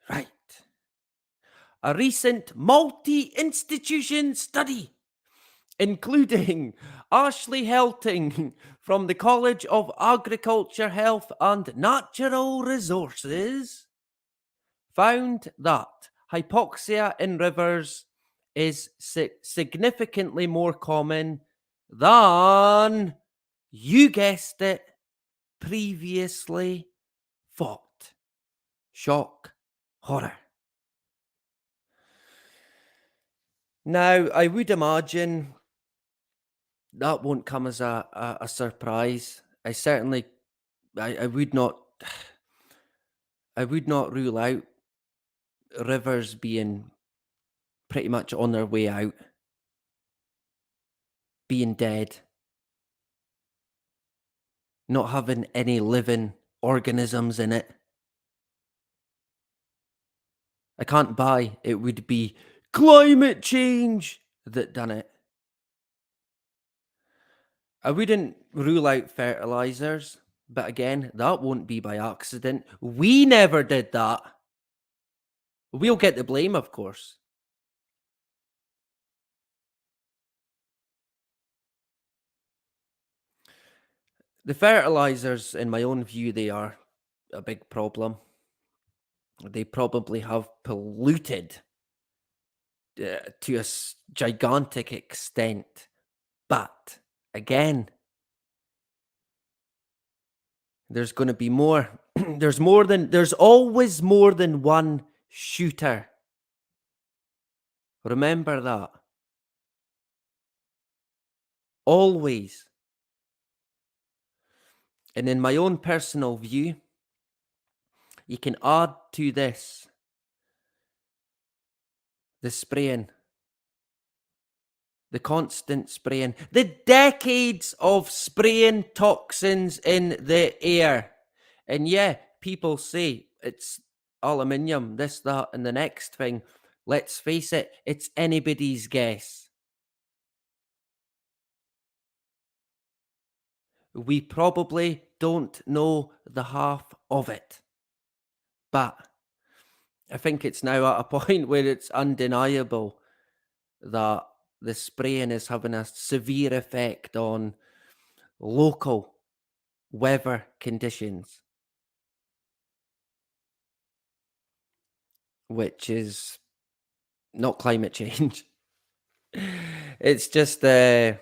Right. A recent multi-institution study, including Ashley Helting from the College of Agriculture, Health and Natural Resources, found that hypoxia in rivers is significantly more common than, you guessed it, previously thought. Shock, horror. Now, I would imagine that won't come as a surprise. I would not I would not rule out rivers being pretty much on their way out, being dead, not having any living organisms in it. I can't buy it would be climate change that done it. I wouldn't rule out fertilizers, but again, that won't be by accident. We never did that. We'll get the blame, of course. The fertilizers, in my own view, they are a big problem. They probably have polluted to a gigantic extent. But again, there's going to be more. There's always more than one shooter. Remember that. Always. And in my own personal view, you can add to this the spraying, the constant spraying, the decades of spraying toxins in the air. And yeah, people say it's aluminium, this, that, and the next thing. Let's face it, it's anybody's guess. We probably don't know the half of it. But I think it's now at a point where it's undeniable that the spraying is having a severe effect on local weather conditions, which is not climate change. It's just, in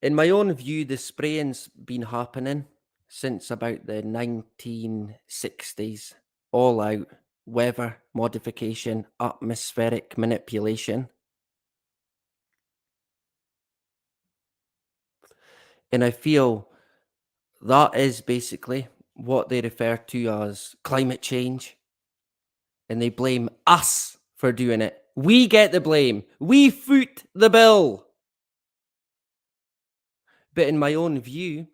my own view, the spraying's been happening since about the 1960s. All out weather modification, atmospheric manipulation. And I feel that is basically what they refer to as climate change. And they blame us for doing it. We get the blame. We foot the bill. But in my own view,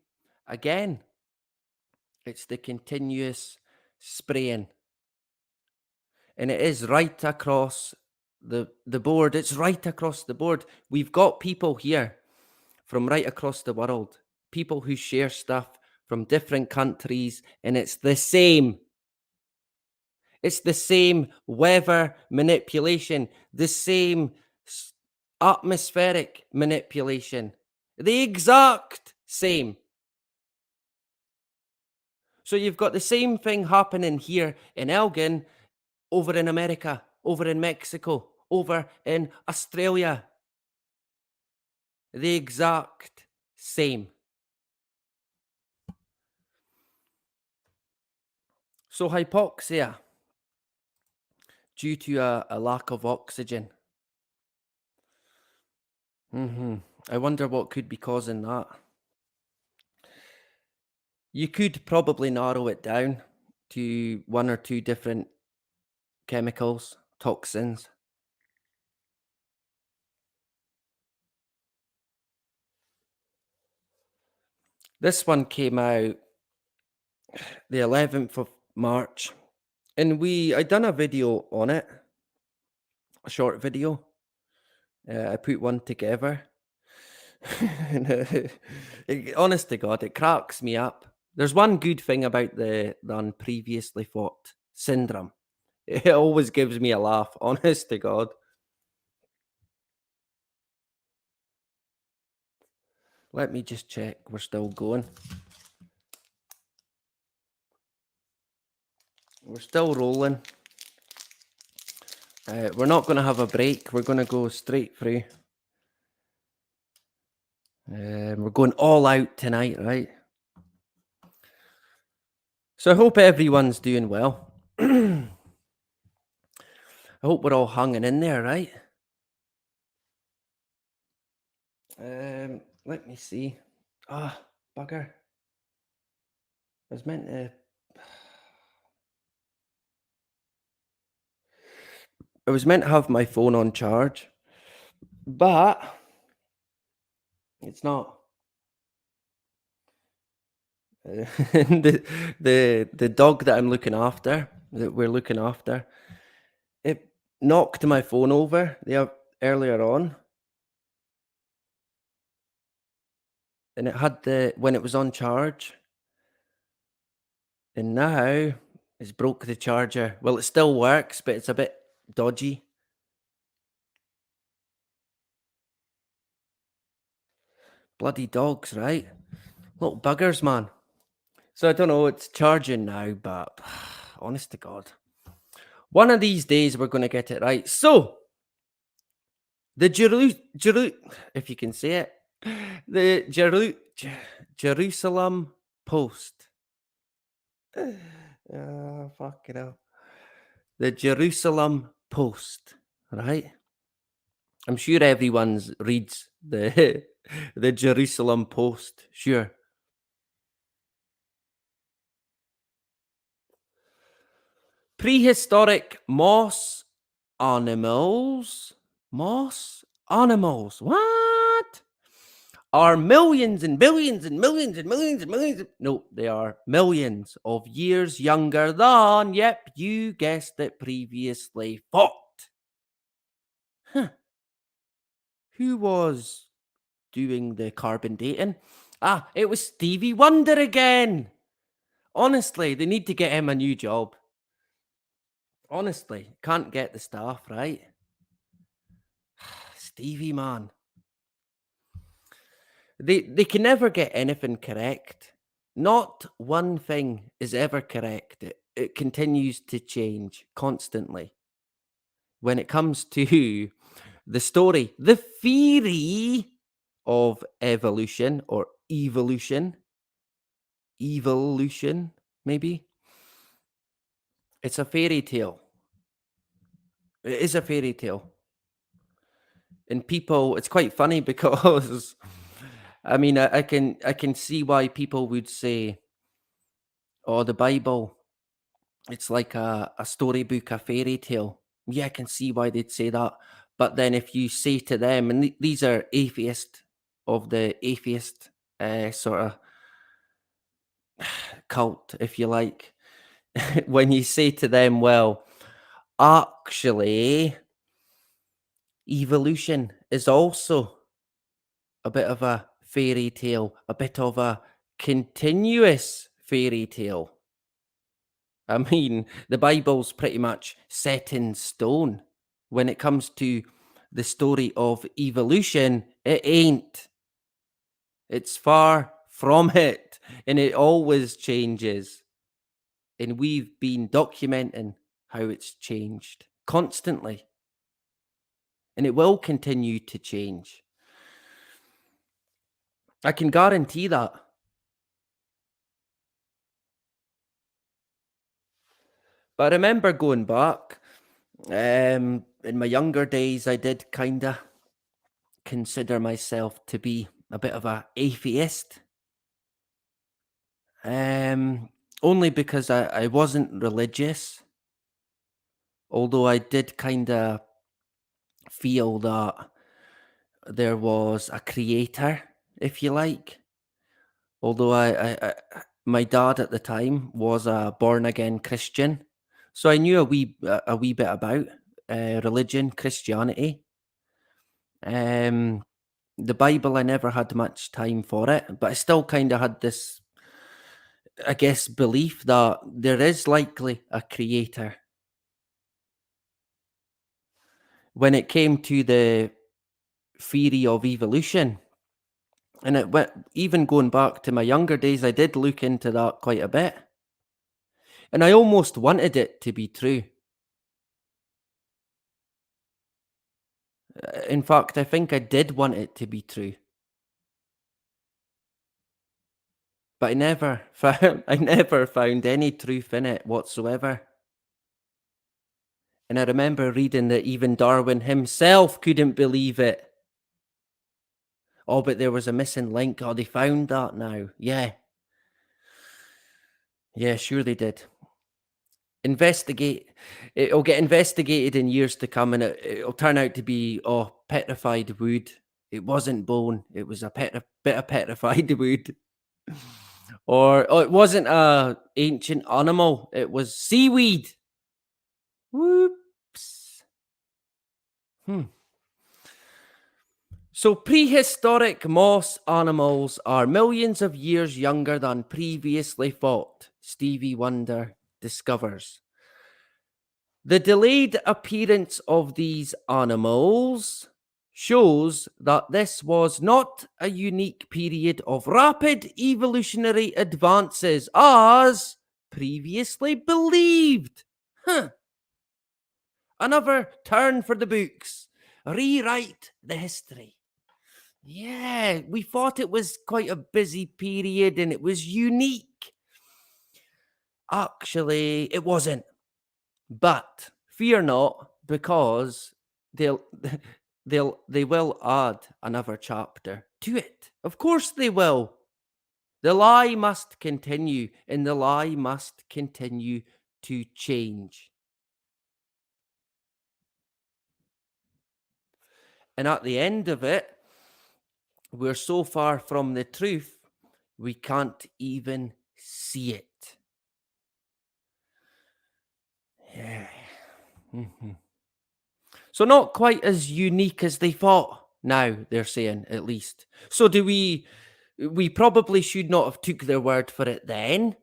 again, it's the continuous spraying. And it is right across the board. It's right across the board. We've got people here from right across the world, people who share stuff from different countries, and it's the same. It's the same weather manipulation, the same atmospheric manipulation, the exact same. So you've got the same thing happening here in Elgin, over in America, over in Mexico, over in Australia. The exact same. So hypoxia, due to a lack of oxygen. I wonder what could be causing that. You could probably narrow it down to one or two different chemicals, toxins. This one came out the 11th of March, and I done a video on it, a short video. I put one together. And, honest to God, it cracks me up. There's one good thing about the unpreviously fought syndrome. It always gives me a laugh, honest to God. Let me just check. We're still going. We're still rolling. We're not going to have a break. We're going to go straight through. We're going all out tonight, right? So I hope everyone's doing well. I hope we're all hanging in there, right? Let me see. Bugger. I was meant to have my phone on charge, but it's not. The dog that we're looking after, it knocked my phone over earlier on, and it had when it was on charge, and now it's broke the charger. Well, it still works, but it's a bit dodgy. Bloody dogs, right? Little buggers, man. So I don't know, it's charging now, but honest to God, one of these days we're going to get it right. So, the if you can say it, the Jerusalem Post. Fucking hell. The Jerusalem Post, right? I'm sure everyone reads the Jerusalem Post, sure. Prehistoric moss animals? What? Are millions and billions and millions and millions and millions. No, they are millions of years younger than, yep, you guessed it, previously thought. Who was doing the carbon dating? Ah, it was Stevie Wonder again. Honestly, they need to get him a new job. Honestly, can't get the staff, right? Stevie, man. They can never get anything correct. Not one thing is ever correct. It continues to change constantly. When it comes to the story, the theory of evolution or evolution, maybe, it's a fairy tale. It is a fairy tale. And people, it's quite funny because I mean, I can see why people would say, "Oh, the Bible, it's like a storybook, a fairy tale." Yeah, I can see why they'd say that. But then if you say to them, and these are atheist of the atheist sort of cult, if you like, when you say to them, well, actually, evolution is also a bit of a fairy tale, a bit of a continuous fairy tale. I mean, the Bible's pretty much set in stone. When it comes to the story of evolution, it ain't. It's far from it, and it always changes. And we've been documenting how it's changed constantly, and it will continue to change. I can guarantee that. But I remember going back, in my younger days, I did kind of consider myself to be a bit of a atheist. Only because I wasn't religious, although I did kind of feel that there was a creator, if you like. Although my dad at the time was a born again Christian, so I knew a wee bit about religion, Christianity. The Bible, I never had much time for it, but I still kind of had this, I guess, belief that there is likely a creator. When it came to the theory of evolution, and it went, even going back to my younger days, I did look into that quite a bit. And I almost wanted it to be true. In fact, I think I did want it to be true. But I never found any truth in it whatsoever. And I remember reading that even Darwin himself couldn't believe it. Oh, but there was a missing link. Oh, they found that now. Yeah. Yeah, sure they did. It'll get investigated in years to come, and it'll turn out to be petrified wood. It wasn't bone, it was a bit of petrified wood. Or it wasn't a ancient animal, it was seaweed. Whoops. So prehistoric moss animals are millions of years younger than previously thought, Stevie Wonder discovers. The delayed appearance of these animals shows that this was not a unique period of rapid evolutionary advances as previously believed. Another turn for the books. Rewrite the history. Yeah, we thought it was quite a busy period and it was unique. Actually, it wasn't. But fear not, because they will add another chapter to it. Of course they will. The lie must continue, and the lie must continue to change. And at the end of it, we're so far from the truth, we can't even see it. Yeah. So not quite as unique as they thought. Now they're saying, at least. So do we probably should not have took their word for it then,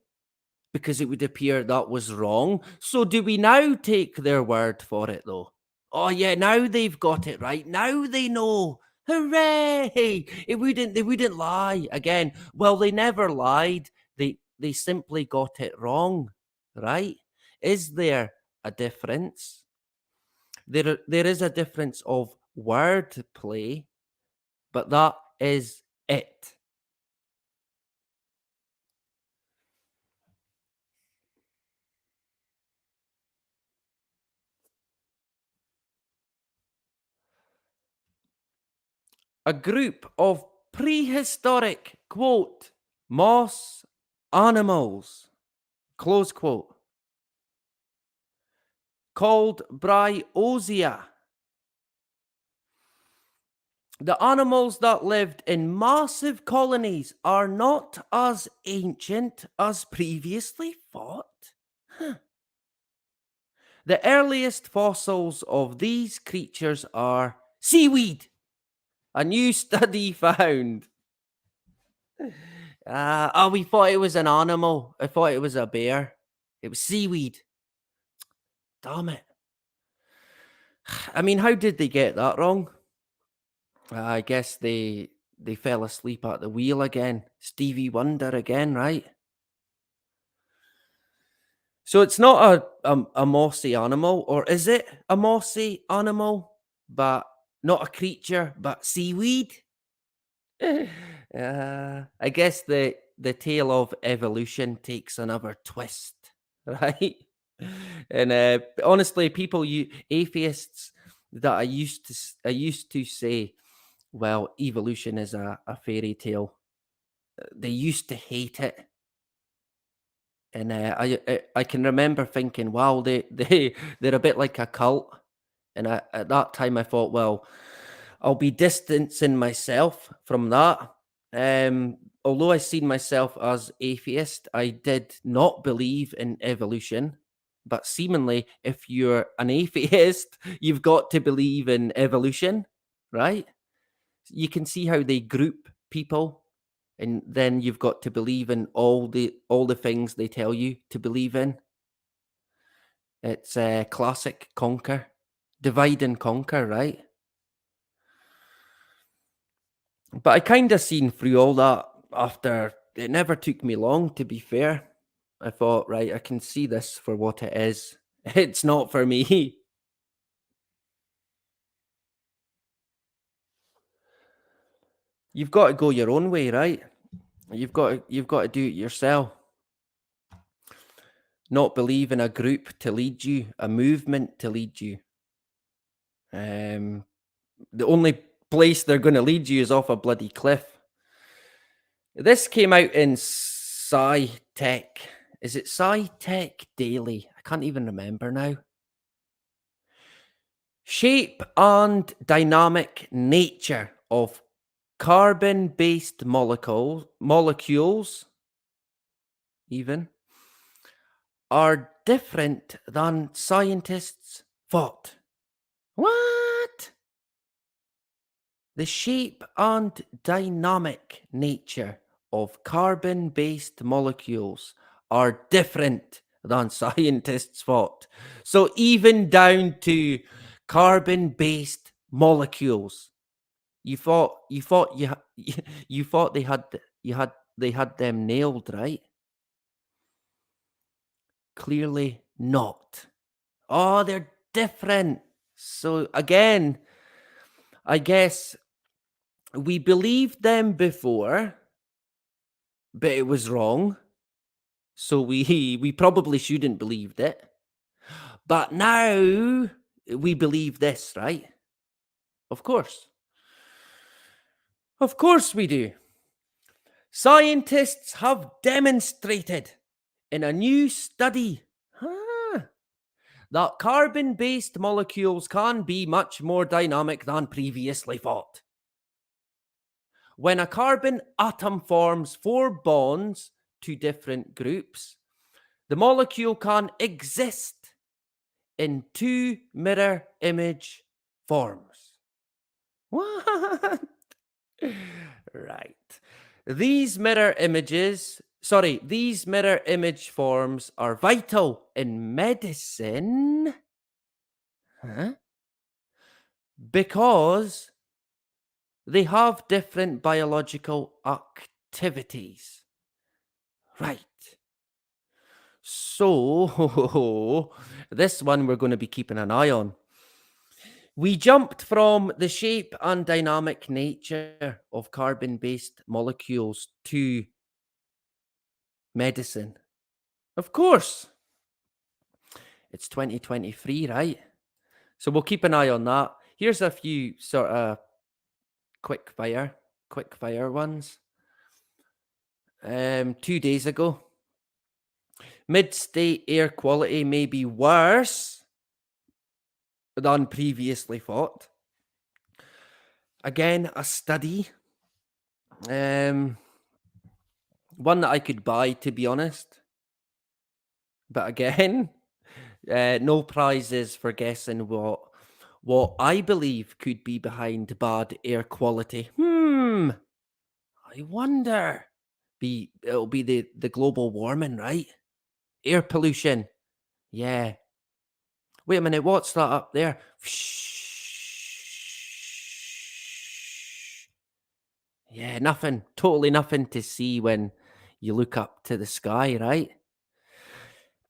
because it would appear that was wrong. So do we now take their word for it though? Oh yeah, now they've got it right. Now they know. Hooray! They wouldn't lie again. Well, they never lied. They simply got it wrong, right? Is there a difference? There is a difference of word play, but that is it. A group of prehistoric, quote, moss animals, close quote, called Bryozoa. The animals that lived in massive colonies are not as ancient as previously thought. The earliest fossils of these creatures are seaweed. A new study found. We thought it was an animal. I thought it was a bear. It was seaweed. Damn it. I mean, how did they get that wrong? I guess they fell asleep at the wheel again. Stevie Wonder again, right? So it's not a mossy animal, or is it a mossy animal, but not a creature, but seaweed? I guess the tale of evolution takes another twist, right? And honestly, atheists that I used to say, well, evolution is a fairy tale. They used to hate it. And I can remember thinking, wow, they're a bit like a cult. And at that time, I thought, well, I'll be distancing myself from that. Although I seen myself as atheist, I did not believe in evolution. But seemingly, if you're an atheist, you've got to believe in evolution, right? You can see how they group people, and then you've got to believe in all the things they tell you to believe in. It's classic divide and conquer, right? But I kind of seen through all that after. It never took me long, to be fair. I thought, right, I can see this for what it is. It's not for me. You've got to go your own way, right? You've got to do it yourself. Not believe in a group to lead you, a movement to lead you. The only place they're going to lead you is off a bloody cliff. This came out in Sci-Tech. Is it Sci-Tech Daily? I can't even remember now. Shape and dynamic nature of carbon-based molecules even are different than scientists thought. What? The shape and dynamic nature of carbon-based molecules are different than scientists thought. So even down to carbon-based molecules, you thought you thought they had them nailed, right? Clearly not. Oh, they're different. So again, I guess we believed them before, but it was wrong. So we probably shouldn't believed it. But now we believe this, right? Of course. Of course we do. Scientists have demonstrated in a new study that carbon-based molecules can be much more dynamic than previously thought. When a carbon atom forms 4 bonds to different groups, the molecule can exist in 2 mirror image forms. What? Right. These mirror image forms are vital in medicine. Huh? Because they have different biological activities. Right. So, this one we're going to be keeping an eye on. We jumped from the shape and dynamic nature of carbon-based molecules to medicine. Of course. It's 2023, right? So we'll keep an eye on that. Here's a few sort of quick fire ones. 2 days ago, mid-state air quality may be worse than previously thought. Again, a study. One that I could buy, to be honest. But again, no prizes for guessing what I believe could be behind bad air quality. I wonder. It'll be the global warming, right? Air pollution. Yeah. Wait a minute, what's that up there? Yeah, nothing. Totally nothing to see when you look up to the sky, right?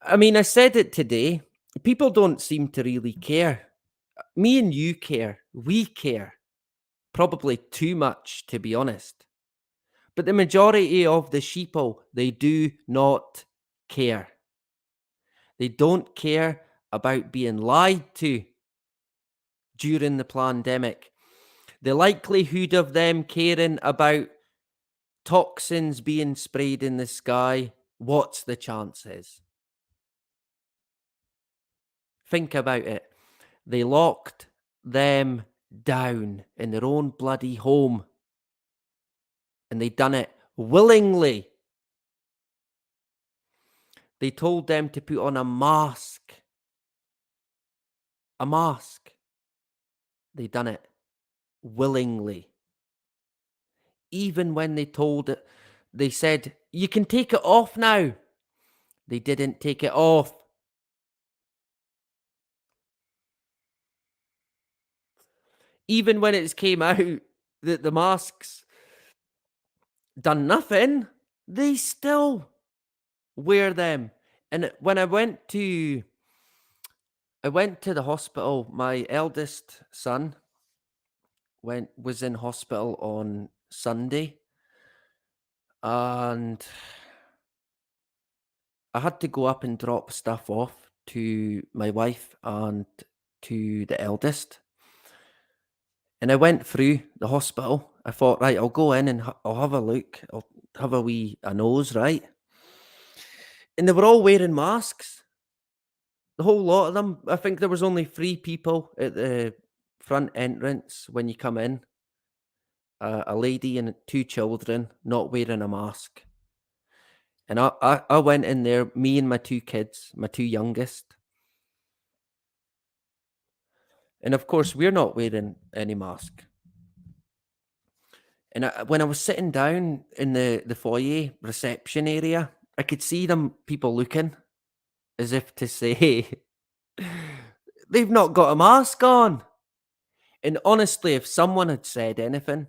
I mean, I said it today. People don't seem to really care. Me and you care. We care. Probably too much, to be honest. But the majority of the sheeple, they do not care. They don't care about being lied to during the pandemic. The likelihood of them caring about toxins being sprayed in the sky, what's the chances? Think about it. They locked them down in their own bloody home. And they done it willingly. They told them to put on a mask. A mask. They done it willingly. Even when they said, you can take it off now. They didn't take it off. Even when it came out that the masks done nothing, they still wear them. And when I went to the hospital, my eldest son was in hospital on Sunday, and I had to go up and drop stuff off to my wife and to the eldest. And I went through the hospital. I thought, right, I'll go in and I'll have a look. I'll have a nose, right? And they were all wearing masks. The whole lot of them. I think there was only 3 people at the front entrance when you come in. A lady and 2 children not wearing a mask. And I went in there, me and my 2 kids, my 2 youngest. And of course, we're not wearing any mask. And when I was sitting down in the foyer reception area, I could see people looking as if to say, they've not got a mask on. And honestly, if someone had said anything,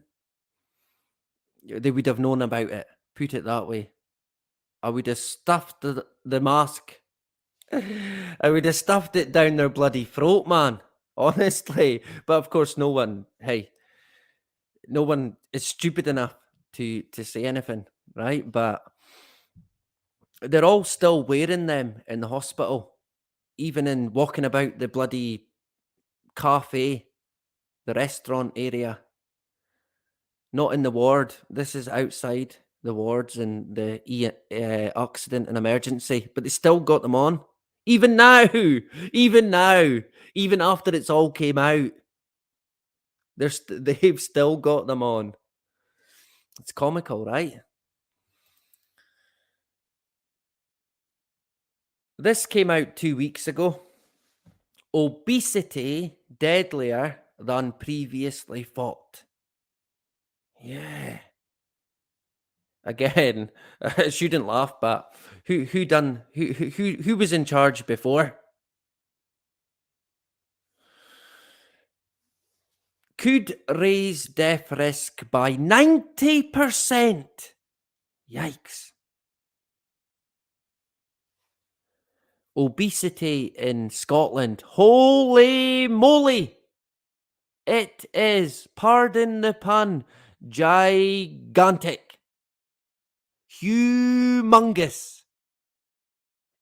they would have known about it. Put it that way. I would have stuffed the mask. I would have stuffed it down their bloody throat, man. Honestly. But of course, no one is stupid enough to say anything, right? But they're all still wearing them in the hospital, even in walking about the bloody cafe, the restaurant area. Not in the ward. This is outside the wards and the accident and emergency, but they still got them on. Even now, even after it's all came out, they've still got them on. It's comical, right? This came out 2 weeks ago. Obesity deadlier than previously thought. Yeah. Again, I shouldn't laugh, but who was in charge before? Could raise death risk by 90%. Yikes. Obesity in Scotland. Holy moly! It is, pardon the pun, gigantic. Humongous.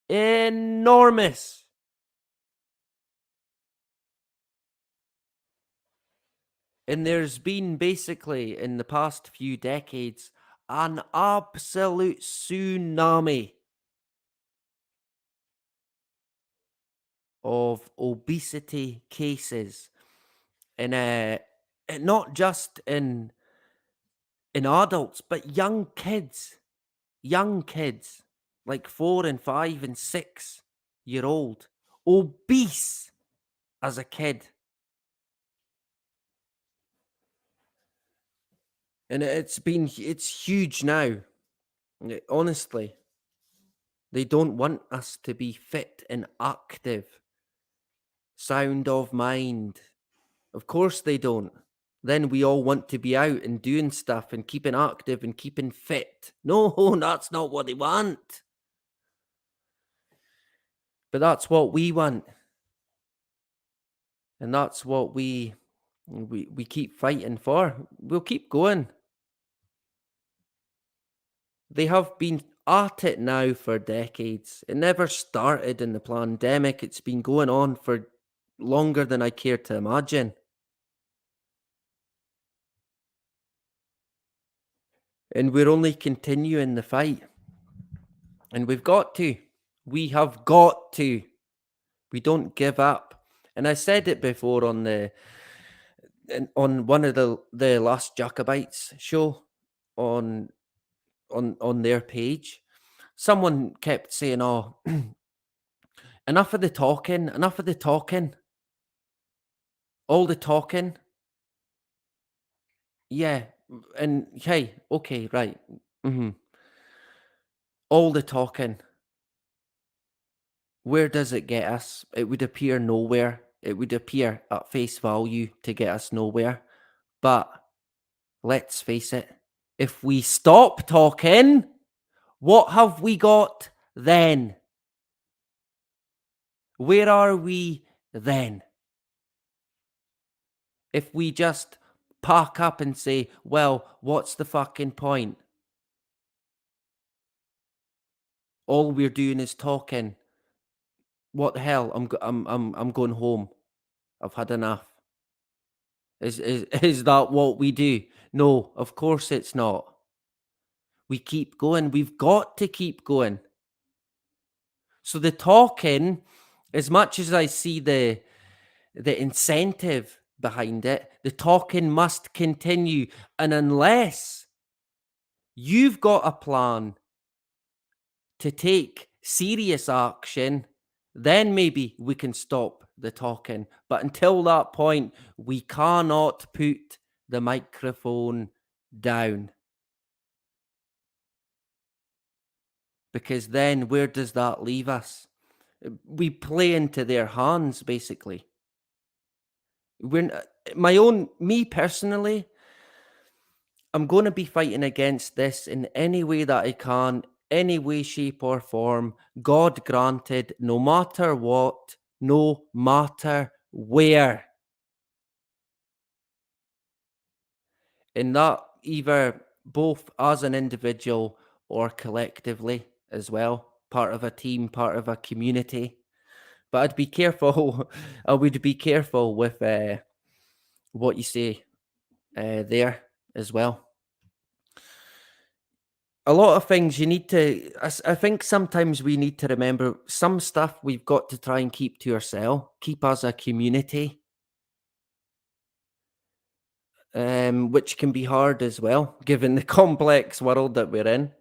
Enormous. And there's been basically, in the past few decades, an absolute tsunami of obesity cases. And not just in adults, but young kids, like 4 and 5 and 6 year old, obese as a kid. And it's huge now. Honestly, they don't want us to be fit and active, sound of mind. Of course they don't. Then we all want to be out and doing stuff and keeping active and keeping fit. No, that's not what they want. But that's what we want. And that's what we keep fighting for. We'll keep going. They have been at it now for decades. It never started in the pandemic. It's been going on for longer than I care to imagine. And we're only continuing the fight. And we've got to. We have got to. We don't give up. And I said it before on one of the last Jacobites show on their page. Someone kept saying, "Oh, enough of the talking, all the talking." Yeah, and hey, okay, right. All the talking. Where does it get us? It would appear nowhere. It would appear at face value to get us nowhere. But let's face it, if we stop talking, what have we got then? Where are we then? If we just pack up and say, well, what's the fucking point? All we're doing is talking. What the hell? I'm going home. I've had enough. Is that what we do? No, of course it's not. We keep going. We've got to keep going. So the talking, as much as I see the incentive behind it, the talking must continue. And unless you've got a plan to take serious action, then maybe we can stop the talking. But until that point, we cannot put the microphone down. Because then where does that leave us? We play into their hands, basically. Me personally, I'm going to be fighting against this in any way that I can, any way, shape, or form. God granted, no matter what, no matter where. And that either both as an individual or collectively as well, part of a team, part of a community. But I'd be careful. I would be careful with what you say there as well. A lot of things you need to, I think sometimes we need to remember some stuff we've got to try and keep to ourselves, keep as a community, which can be hard as well, given the complex world that we're in.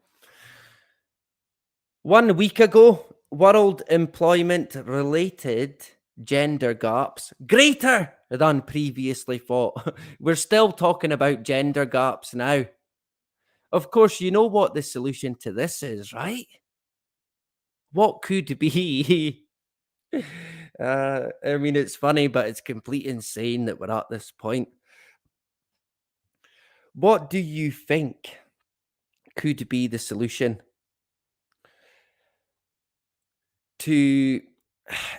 1 week ago, world employment related gender gaps greater than previously thought. We're still talking about gender gaps now. Of course, you know what the solution to this is, right? What could be? I mean, it's funny, but it's complete insane that we're at this point. What do you think could be the solution to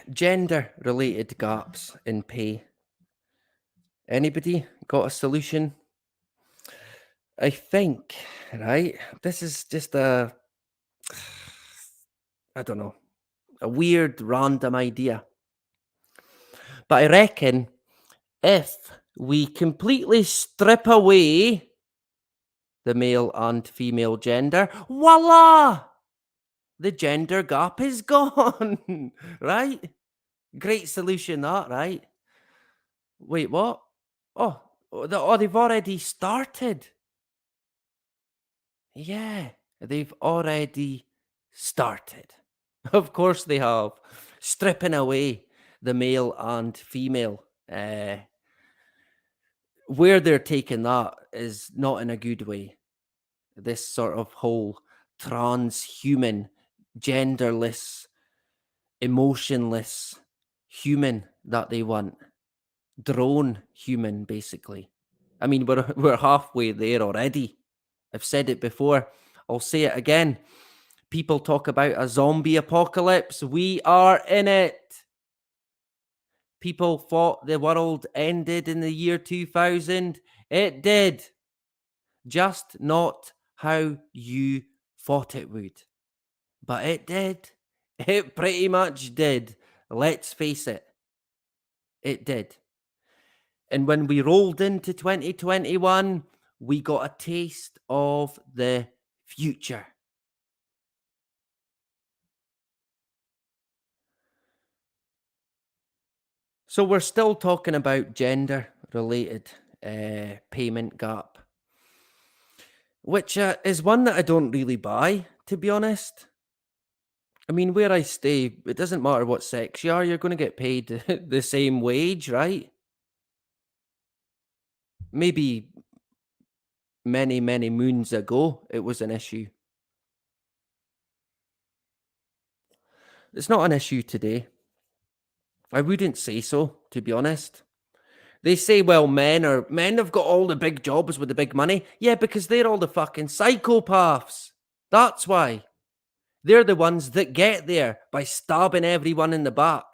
gender related gaps in pay? Anybody got a solution? I think, right? This is just I don't know, a weird random idea. But I reckon if we completely strip away the male and female gender, voila! The gender gap is gone, right? Great solution, that, right? Wait, what? Oh, they've already started. Yeah, they've already started. Of course they have. Stripping away the male and female. Where they're taking that is not in a good way. This sort of whole transhuman, genderless, emotionless human that they want. Drone human, basically. I mean, we're halfway there already. I've said it before. I'll say it again. People talk about a zombie apocalypse. We are in it. People thought the world ended in the year 2000. It did. Just not how you thought it would. But it did. It pretty much did. Let's face it. It did. And when we rolled into 2021, we got a taste of the future. So we're still talking about gender-related payment gap, which is one that I don't really buy, to be honest. I mean, where I stay, it doesn't matter what sex you are, you're going to get paid the same wage, right? Maybe many, many moons ago, it was an issue. It's not an issue today. I wouldn't say so, to be honest. They say, well, men have got all the big jobs with the big money. Yeah, because they're all the fucking psychopaths. That's why. They're the ones that get there by stabbing everyone in the back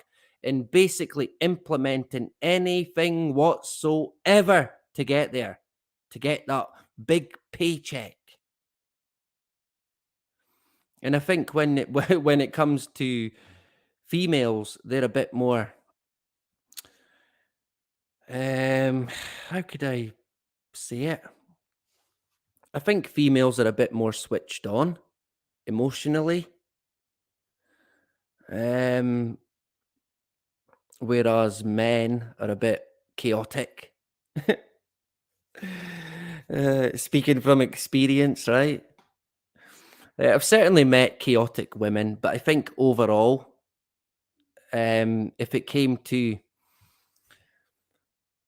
and basically implementing anything whatsoever to get there, to get that big paycheck. And I think when it comes to females, they're a bit more. How could I say it? I think females are a bit more switched on emotionally. Whereas men are a bit chaotic. Speaking from experience, right? I've certainly met chaotic women, but I think overall, if it came to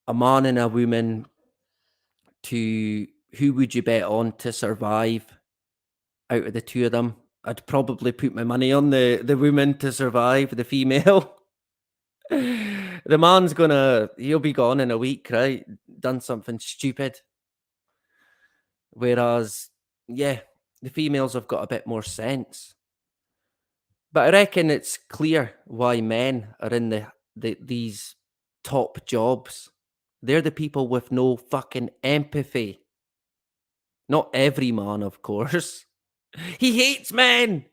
a man and a woman, to who would you bet on to survive out of the two of them, I'd probably put my money on the woman to survive, the female. The man's he'll be gone in a week, right? Done something stupid. Whereas, yeah, the females have got a bit more sense. But I reckon it's clear why men are in these top jobs. They're the people with no fucking empathy. Not every man, of course. He hates men.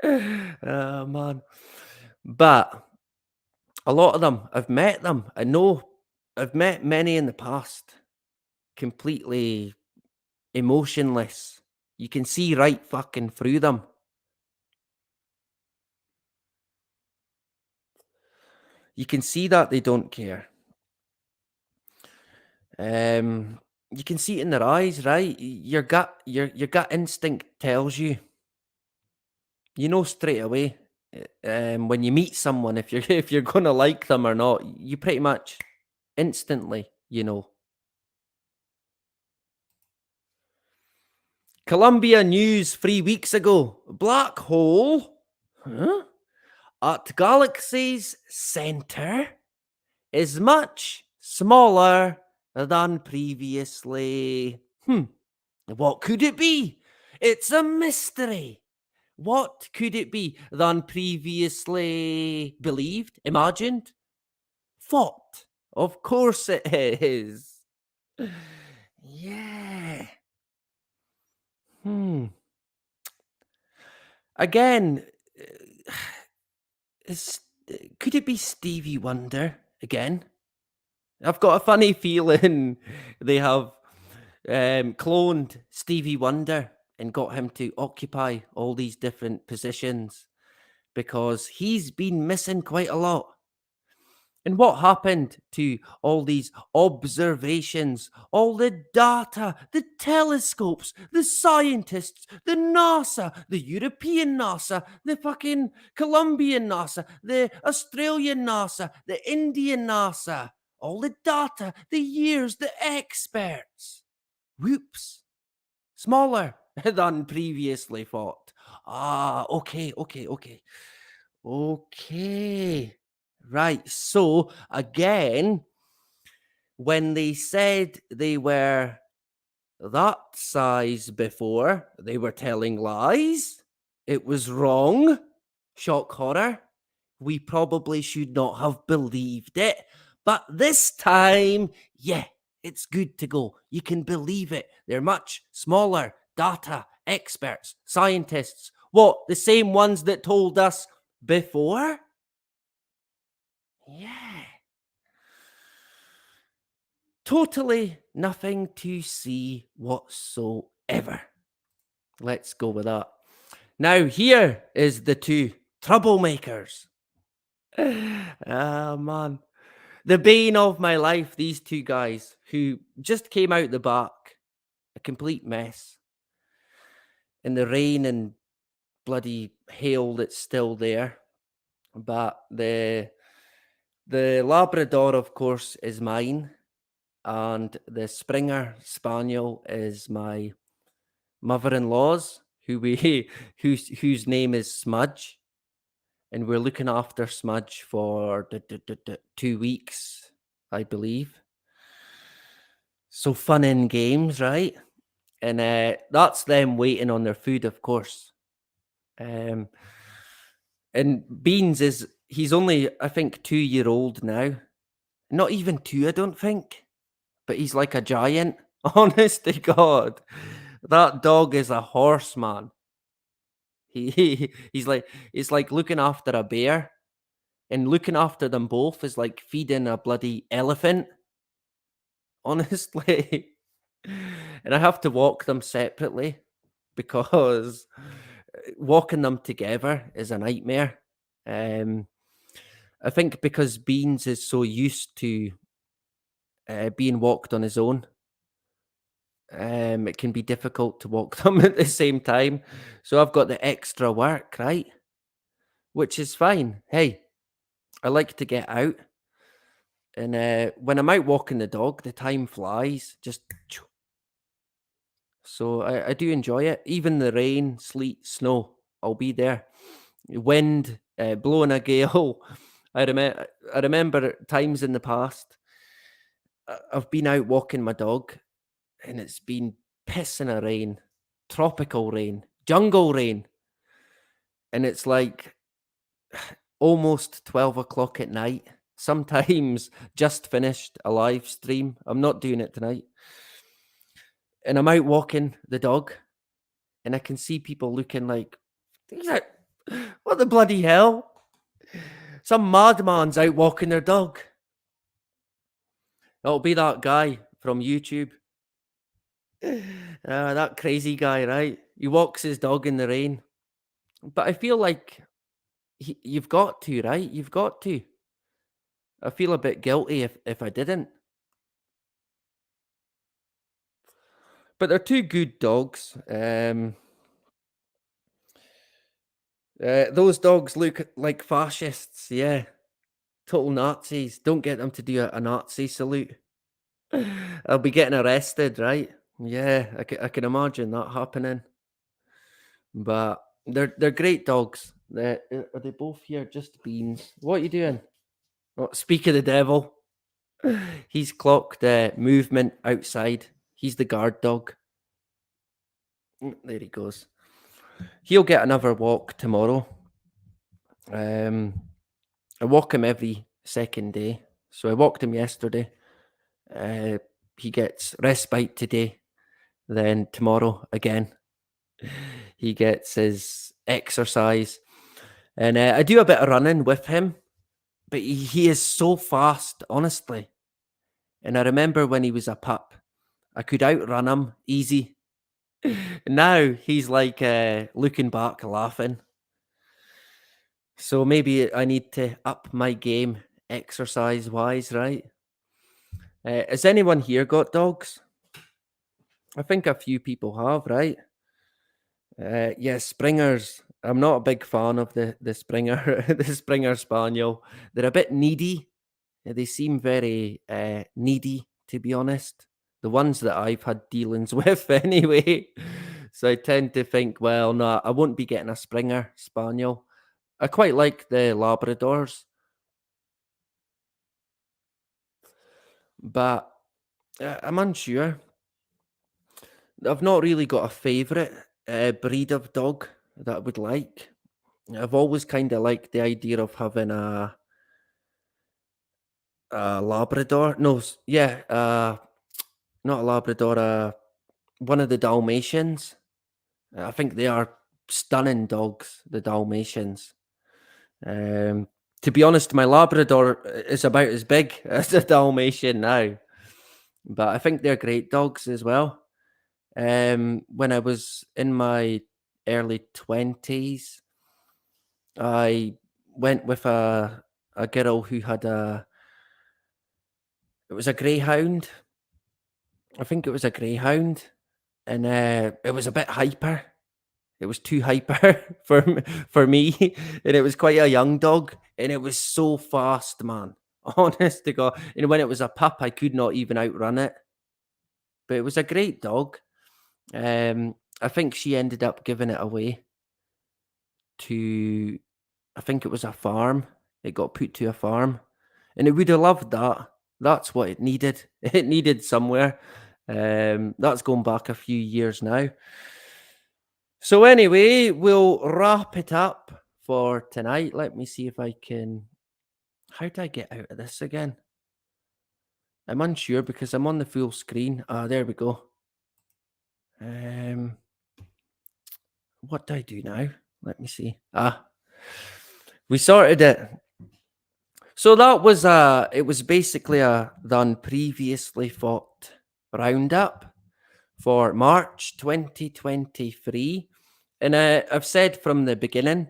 Oh, man. But a lot of them, I've met them. I know I've met many in the past. Completely emotionless. You can see right fucking through them. You can see that they don't care. You can see it in their eyes, right? Your gut instinct tells you. You know straight away when you meet someone if you're gonna like them or not. You pretty much instantly, you know. Columbia News 3 weeks ago. Black hole at galaxy's center is much smaller than previously. What could it be? It's a mystery. What could it be than previously believed, imagined, thought? Of course it is. Yeah. Again, could it be Stevie Wonder again? I've got a funny feeling they have cloned Stevie Wonder and got him to occupy all these different positions because he's been missing quite a lot. And what happened to all these observations, all the data, the telescopes, the scientists, the NASA, the European NASA, the fucking Colombian NASA, the Australian NASA, the Indian NASA, all the data, the years, the experts? Whoops. Smaller than previously thought. Okay. Right. So again, when they said they were that size before, they were telling lies. It was wrong. Shock horror. We probably should not have believed it. But this time, yeah, it's good to go. You can believe it. They're much smaller. Data, experts, scientists. What? The same ones that told us before? Yeah. Totally nothing to see whatsoever. Let's go with that. Now, here is the two troublemakers. Man. The bane of my life, these two guys who just came out the back, a complete mess. In the rain and bloody hail that's still there. But the Labrador, of course, is mine. And the Springer Spaniel is my mother-in-law's, whose name is Smudge. And we're looking after Smudge for 2 weeks, I believe. So fun in games, right? And that's them waiting on their food, of course. And Beans he's only, I think, 2-year-old now. Not even 2, I don't think. But he's like a giant. Honest to God. That dog is a horse, man. He's like, it's like looking after a bear. And looking after them both is like feeding a bloody elephant. Honestly. And I have to walk them separately because walking them together is a nightmare. I think because Beans is so used to being walked on his own, it can be difficult to walk them at the same time. So I've got the extra work, right? Which is fine. Hey, I like to get out. And when I'm out walking the dog, the time flies. So I do enjoy it. Even the rain, sleet, snow, I'll be there. Wind, blowing a gale. I remember times in the past, I've been out walking my dog and it's been pissing a rain, tropical rain, jungle rain. And it's like almost 12 o'clock at night. Sometimes just finished a live stream. I'm not doing it tonight. And I'm out walking the dog and I can see people looking like, what the bloody hell? Some madman's out walking their dog. It'll be that guy from YouTube. That crazy guy, right? He walks his dog in the rain. But I feel like you've got to, right? You've got to. I feel a bit guilty if I didn't. But they're two good dogs. Those dogs look like fascists, yeah. Total Nazis. Don't get them to do a Nazi salute. I'll be getting arrested, right? Yeah, I can imagine that happening. But they're great dogs. Are they both here? Just beans. What are you doing? Oh, speak of the devil. He's clocked movement outside. He's the guard dog. There he goes. He'll get another walk tomorrow. I walk him every second day. So I walked him yesterday. He gets respite today. Then tomorrow again. He gets his exercise. And I do a bit of running with him. But he is so fast, honestly. And I remember when he was a pup, I could outrun him easy. Now he's like looking back, laughing. So maybe I need to up my game exercise-wise, right? Has anyone here got dogs? I think a few people have, right? Yes, Springers. I'm not a big fan of the Springer, the Springer Spaniel. They're a bit needy. They seem very needy, to be honest. The ones that I've had dealings with, anyway. So I tend to think, well, no, I won't be getting a Springer Spaniel. I quite like the Labradors, but I'm unsure. I've not really got a favourite breed of dog that I would like. I've always kind of liked the idea of having a Labrador. No, not a Labrador. One of the Dalmatians. I think they are stunning dogs, the Dalmatians. To be honest, my Labrador is about as big as a Dalmatian now, but I think they're great dogs as well. When I was in my early 20s, I went with a girl who had it was a greyhound. I think it was a greyhound, and it was a bit hyper. It was too hyper for me, and it was quite a young dog, and it was so fast, man. Honest to God. And when it was a pup, I could not even outrun it. But it was a great dog. I think she ended up giving it away to, I think it was a farm. It got put to a farm, and it would have loved that. That's what it needed. It needed somewhere. That's going back a few years now. So anyway, we'll wrap it up for tonight. Let me see if I can... How do I get out of this again? I'm unsure because I'm on the full screen. There we go. What do I do now? Let me see. We sorted it. So that was it was basically a done previously fought roundup for March 2023. And I've said from the beginning,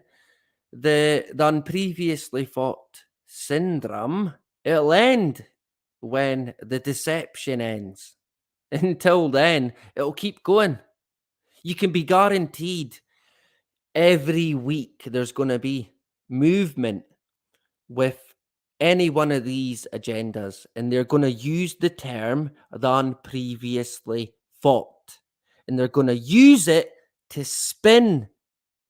the unpreviously fought syndrome, it'll end when the deception ends. Until then, it'll keep going. You can be guaranteed every week there's going to be movement with any one of these agendas, and they're going to use the term than previously fought, and they're going to use it to spin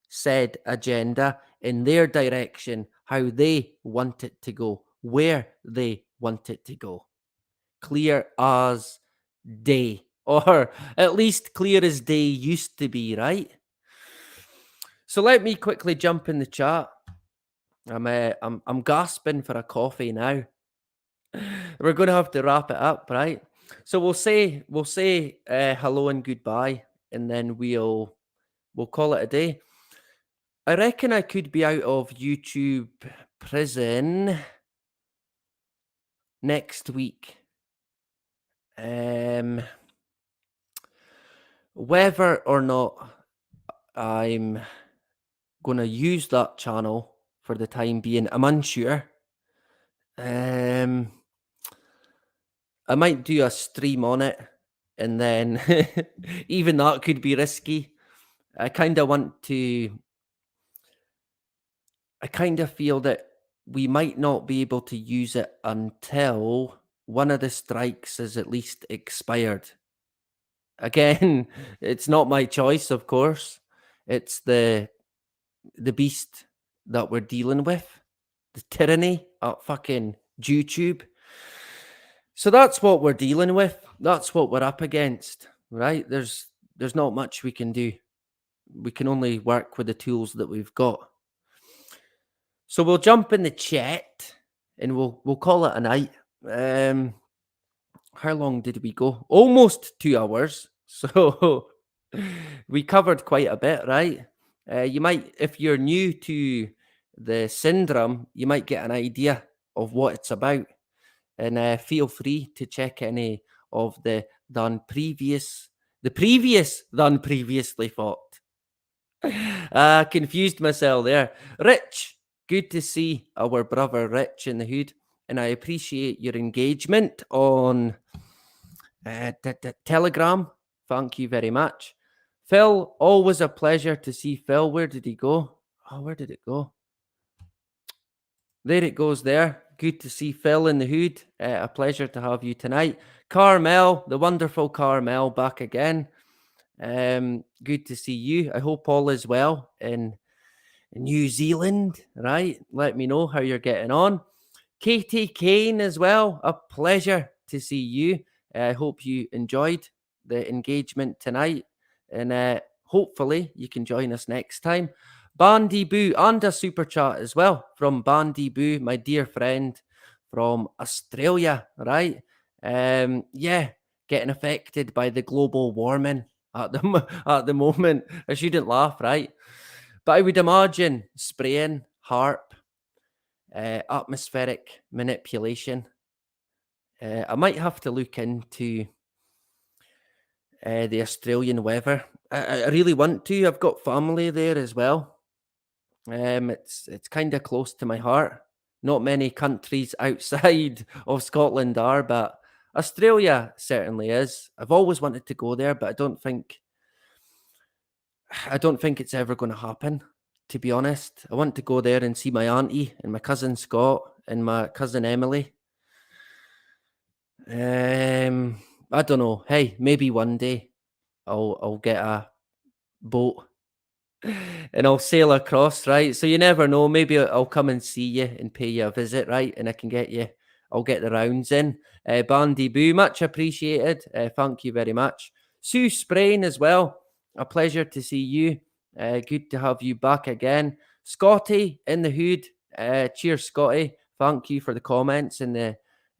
said agenda in their direction, how they want it to go, where they want it to go. Clear as day, or at least clear as day used to be, right? So let me quickly jump in the chat. I'm gasping for a coffee now. We're going to have to wrap it up, right? So we'll say hello and goodbye, and then we'll call it a day. I reckon I could be out of YouTube prison next week. Whether or not I'm going to use that channel for the time being, I'm unsure. I might do a stream on it, and then even that could be risky. I kind of feel that we might not be able to use it until one of the strikes is at least expired. Again, it's not my choice, of course. It's the beast that we're dealing with, the tyranny at fucking YouTube. So that's what we're dealing with. That's what we're up against, right? There's not much we can do. We can only work with the tools that we've got. So we'll jump in the chat and we'll call it a night. How long did we go? Almost 2 hours. So we covered quite a bit, right? You might, if you're new to the syndrome, you might get an idea of what it's about. And feel free to check any of the previous done previously thought. Confused myself there. Rich, good to see our brother Rich in the hood, and I appreciate your engagement on Telegram. Thank you very much. Phil, always a pleasure to see Phil. Where did he go? Oh, where did it go? There it goes there. Good to see Phil in the hood. A pleasure to have you tonight. Carmel, the wonderful Carmel, back again. Good to see you. I hope all is well in New Zealand, right? Let me know how you're getting on. Katie Kane as well. A pleasure to see you. I hope you enjoyed the engagement tonight. And hopefully you can join us next time. Bandy Boo and a super chat as well from Bandy Boo, my dear friend from Australia, right? Yeah, getting affected by the global warming at the moment. I shouldn't laugh, right? But I would imagine spraying, HARP, atmospheric manipulation. I might have to look into the Australian weather. I really want to. I've got family there as well. It's kind of close to my heart. Not many countries outside of Scotland are, but Australia certainly is. I've always wanted to go there, but I don't think it's ever going to happen, to be honest. I want to go there and see my auntie and my cousin Scott and my cousin Emily. I don't know. Hey, maybe one day I'll get a boat and I'll sail across, right? So you never know. Maybe I'll come and see you and pay you a visit, right? And I'll get the rounds in. Bandy Boo, much appreciated. Thank you very much. Sue Sprain as well. A pleasure to see you. Good to have you back again. Scotty in the hood. Cheers, Scotty. Thank you for the comments and the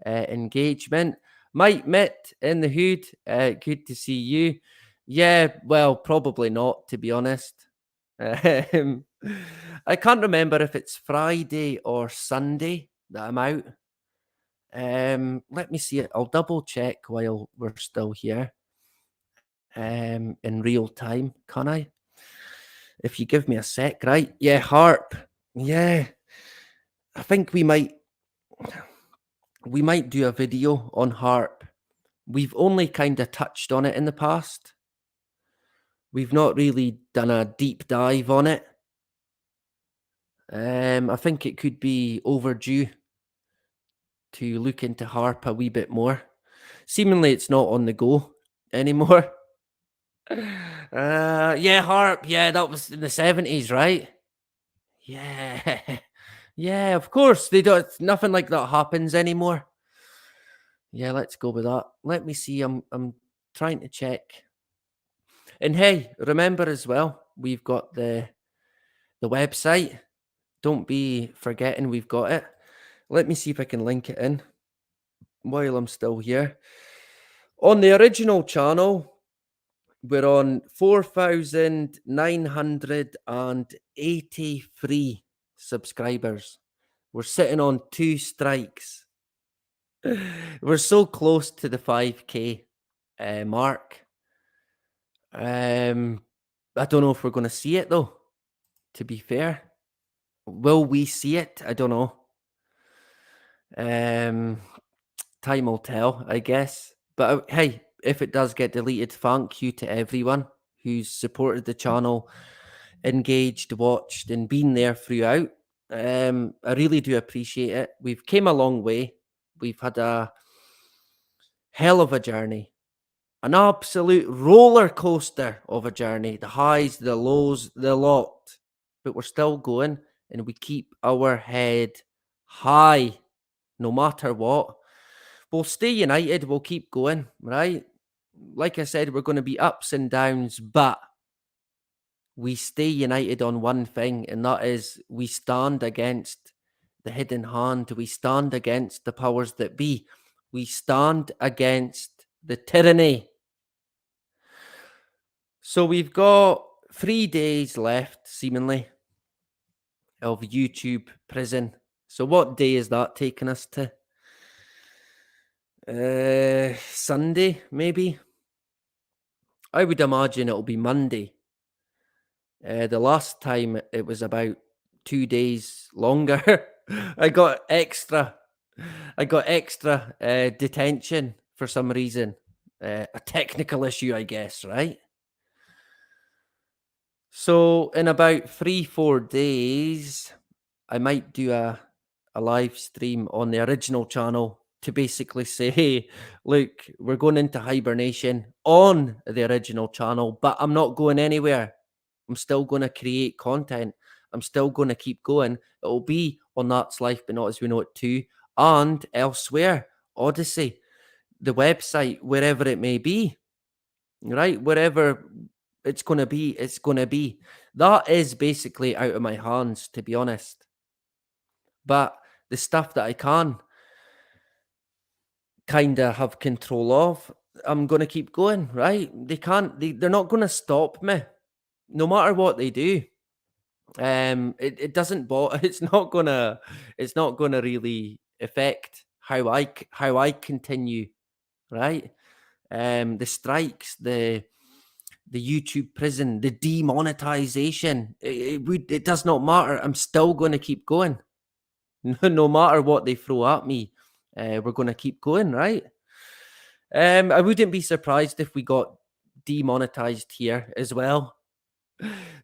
engagement. Mike Mitt in the hood. Good to see you. Yeah, well, probably not, to be honest. I can't remember if it's Friday or Sunday that I'm out. Let me see it. I'll double check while we're still here. In real time, can I? If you give me a sec, right? Yeah, HARP. Yeah. I think we might do a video on HARP. We've only kind of touched on it in the past. We've not really done a deep dive on it. I think it could be overdue to look into HARP a wee bit more. Seemingly it's not on the go anymore. Yeah, HARP. Yeah, that was in the 70s, right? Yeah. Yeah, of course. Nothing like that happens anymore. Yeah, let's go with that. Let me see. I'm trying to check. And hey, remember as well, we've got the website. Don't be forgetting we've got it. Let me see if I can link it in while I'm still here. On the original channel, we're on 4,983 subscribers. We're sitting on 2 strikes. We're so close to the 5K mark. I don't know if we're going to see it though, to be fair. Will we see it? I don't know. Time will tell, I guess. But hey, if it does get deleted, thank you to everyone who's supported the channel, engaged, watched, and been there throughout. I really do appreciate it. We've came a long way. We've had a hell of a journey, an absolute roller coaster of a journey. The highs, the lows, the lot. But we're still going, and we keep our head high, no matter what. We'll stay united. We'll keep going, right? Like I said, we're going to be ups and downs, but we stay united on one thing, and that is we stand against the hidden hand. We stand against the powers that be. We stand against the tyranny. So we've got 3 days left, seemingly, of YouTube prison. So what day is that taking us to? Sunday, maybe? I would imagine it'll be Monday. The last time it was about 2 days longer. I got extra detention for some reason. A technical issue, I guess, right? So in about 3-4 days, I might do a live stream on the original channel to basically say, look, we're going into hibernation on the original channel, but I'm not going anywhere. I'm still going to create content. I'm still going to keep going. It'll be on That's Life, but Not As We Know It too, and elsewhere, Odyssey, the website, wherever it may be, right? Wherever it's going to be, it's going to be. That is basically out of my hands, to be honest. But the stuff that I can kind of have control of, I'm going to keep going, right? They're not going to stop me, no matter what they do. It doesn't it's not gonna really affect how I continue, right? The strikes, the YouTube prison, the demonetization, it does not matter. I'm still going to keep going. No matter what they throw at me, we're going to keep going, right? I wouldn't be surprised if we got demonetized here as well.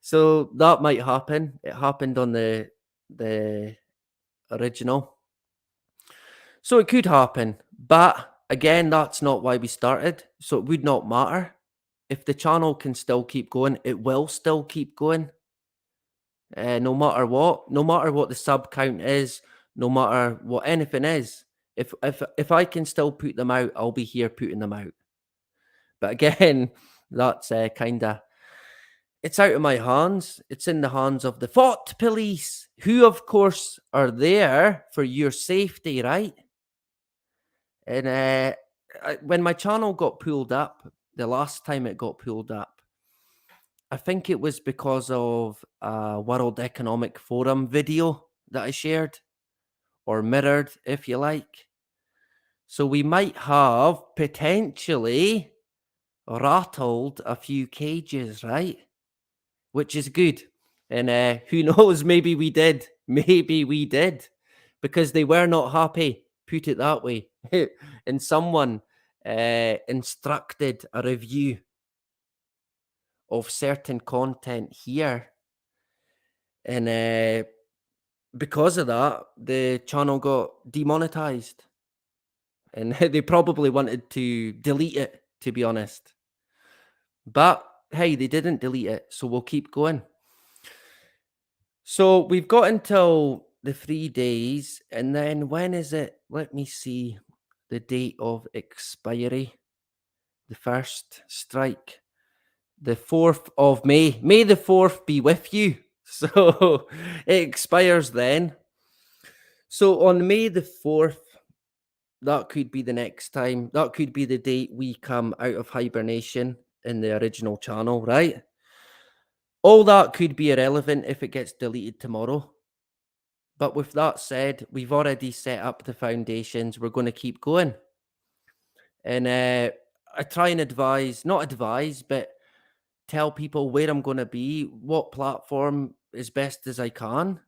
So that might happen. It happened on the original. So it could happen. But again, that's not why we started. So it would not matter. If the channel can still keep going, it will still keep going. No matter what the sub count is, no matter what anything is. If I can still put them out, I'll be here putting them out. But again, that's kind of, it's out of my hands. It's in the hands of the thought police, who of course are there for your safety, right? And when my channel got pulled up, the last time it got pulled up, I think it was because of a World Economic Forum video that I shared, or mirrored, if you like. So we might have potentially rattled a few cages, right? Which is good. And who knows, maybe we did. Maybe we did. Because they were not happy, put it that way. And someone instructed a review of certain content here. And because of that, the channel got demonetized. And they probably wanted to delete it, to be honest. But hey, they didn't delete it, so we'll keep going. So we've got until the 3 days, and then when is it? Let me see the date of expiry. The first strike, the 4th of May. May the 4th be with you. So it expires then. So on May the 4th, that could be the next time. That could be the date we come out of hibernation in the original channel, right? All that could be irrelevant if it gets deleted tomorrow. But with that said, we've already set up the foundations. We're going to keep going. And I try and not advise, but tell people where I'm going to be, what platform as best as I can.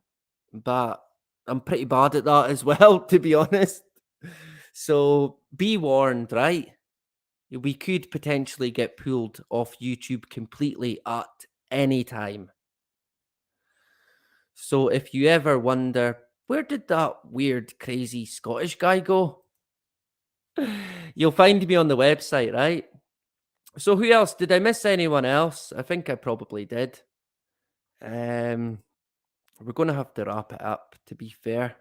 But I'm pretty bad at that as well, to be honest. So be warned, right? We could potentially get pulled off YouTube completely at any time. So if you ever wonder, where did that weird, crazy Scottish guy go? You'll find me on the website, right? So who else? Did I miss anyone else? I think I probably did. We're going to have to wrap it up, to be fair.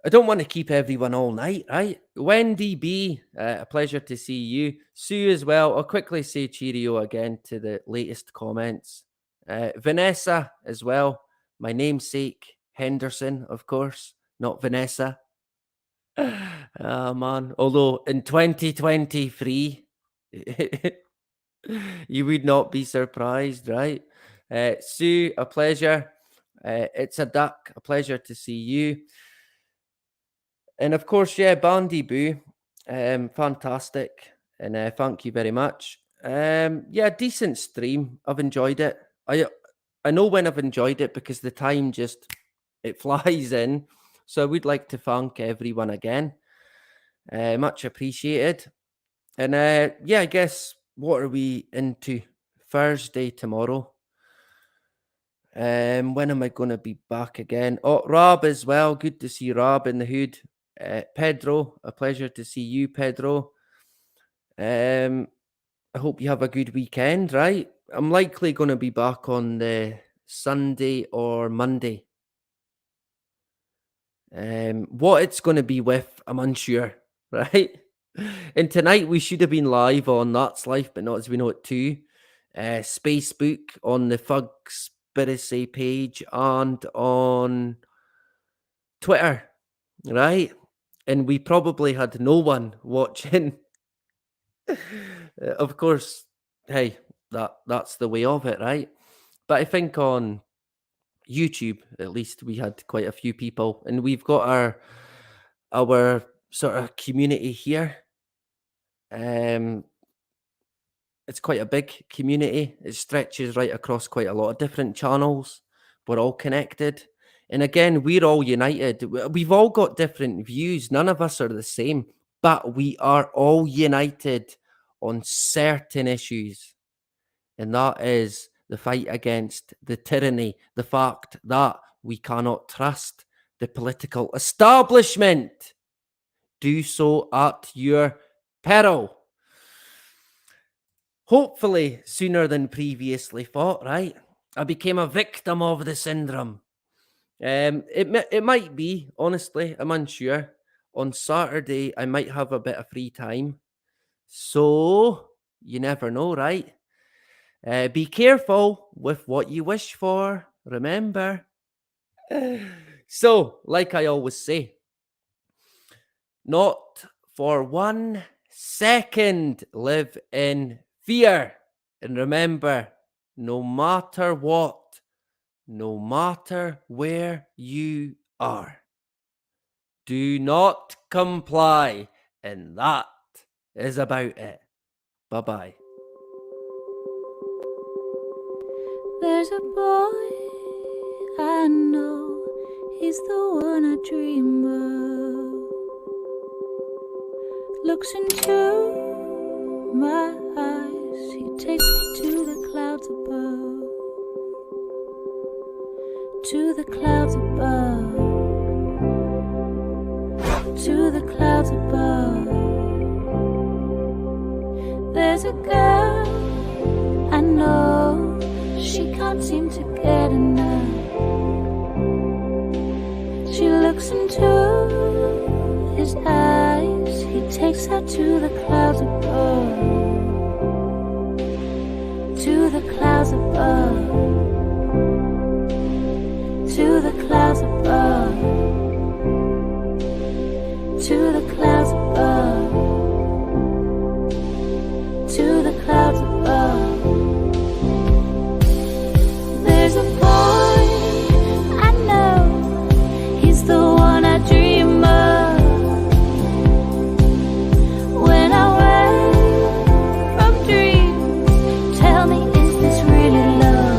I don't want to keep everyone all night, right? Wendy B, a pleasure to see you. Sue as well. I'll quickly say cheerio again to the latest comments. Vanessa as well. My namesake, Henderson, of course, not Vanessa. Oh, man. Although in 2023, you would not be surprised, right? Sue, a pleasure. It's a duck, a pleasure to see you. And of course, yeah, Bandy Boo, fantastic. And thank you very much. Yeah, decent stream. I've enjoyed it. I know when I've enjoyed it because the time just, it flies in. So I would like to thank everyone again. Much appreciated. And yeah, I guess, what are we into? Thursday tomorrow. When am I going to be back again? Oh, Rob as well. Good to see Rob in the hood. Pedro, a pleasure to see you, Pedro. I hope you have a good weekend, right? I'm likely going to be back on the Sunday or Monday. What it's going to be with, I'm unsure, right? And tonight we should have been live on That's Life, but not as we know it too. Spacebook on the Fugspiracy page and on Twitter, right? And we probably had no one watching. Of course, hey, that's the way of it, right? But I think on YouTube, at least, we had quite a few people, and we've got our sort of community here. It's quite a big community. It stretches right across quite a lot of different channels. We're all connected. And again, we're all united. We've all got different views. None of us are the same, but we are all united on certain issues. And that is the fight against the tyranny, the fact that we cannot trust the political establishment. Do so at your peril. Hopefully sooner than previously thought, right? I became a victim of the syndrome. It might be, honestly, I'm unsure. On Saturday, I might have a bit of free time. So, you never know, right? Be careful with what you wish for, remember. So, like I always say, not for 1 second live in fear. And remember, no matter what, no matter where you are, do not comply. And that is about it. Bye-bye. There's a boy I know, he's the one I dream of. Looks into my eyes, he takes me to the clouds above. To the clouds above. To the clouds above. There's a girl I know, she can't seem to get enough. She looks into his eyes, he takes her to the clouds above. To the clouds above. To the clouds above. To the clouds above. To the clouds above. There's a boy I know, he's the one I dream of. When I wake from dreams, tell me, is this really love?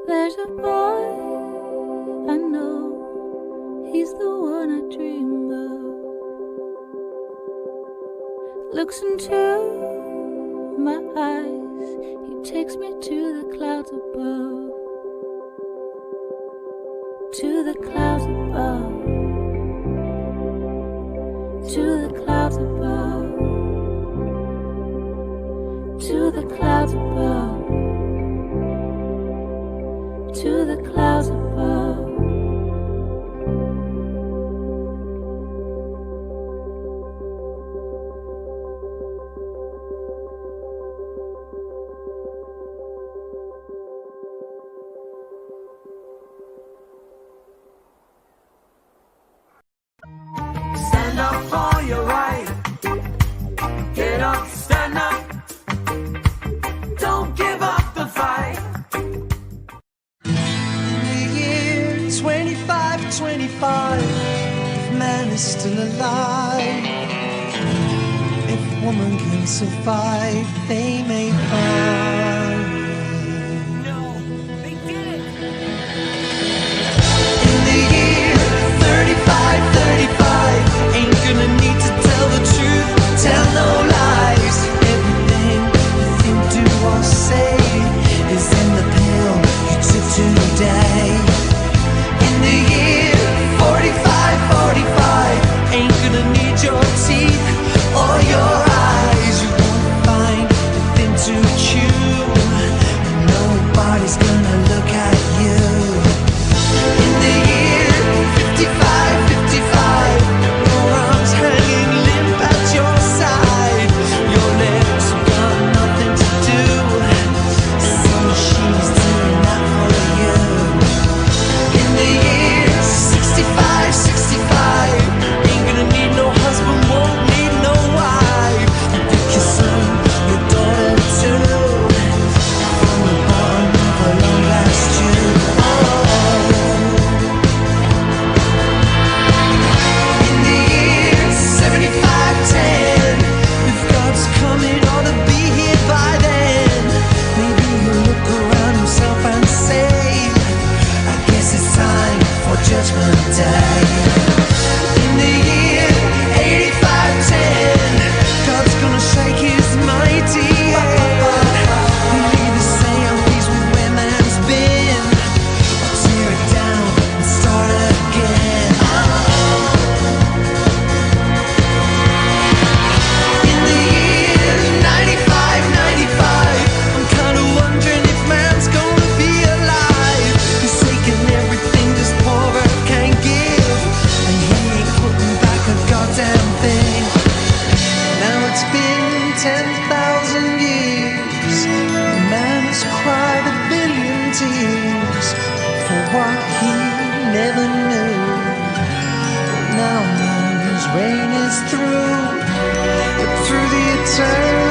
There's a boy I know, he's the one I dream of. Looks into my eyes, he takes me to the clouds above. To the clouds above. To the clouds above. To the clouds above. To the clouds above. Stand up for your right. Get up, stand up. Don't give up the fight. In the year 2525, if man is still alive, if woman can survive, they may find. No, they did it. In the year 3535, ain't gonna need to tell the truth, tell no lies. Everything you think, do or say is in the pill you took today. In the year 4545, ain't gonna need your teeth or your eyes. You won't find a thing to chew, and nobody's gonna look at you. In the year 5555, your arms hanging limp at your side, your legs have got nothing to do, so she's doing that for you. In the year 6565, ain't gonna need no husband, won't need no wife. You pick your son, your daughter too, from the bottom of a long last tube. In the year 7510, if God's coming, ought to be here by then. Maybe he'll look around himself and say, I guess it's time for Judgment Day. In the year 8510, God's gonna shake his mighty hand. He'll either say I'm pleased with where man's been, or tear it down and start again. In the year 9595, I'm kinda wondering if man's gonna be alive. He's taking everything this poor earth can give, and he ain't putting back a goddamn thing. Now it's been 10,000 years, and man has cried a billion tears for what he never knew. But now man's reign is through, but through the eternal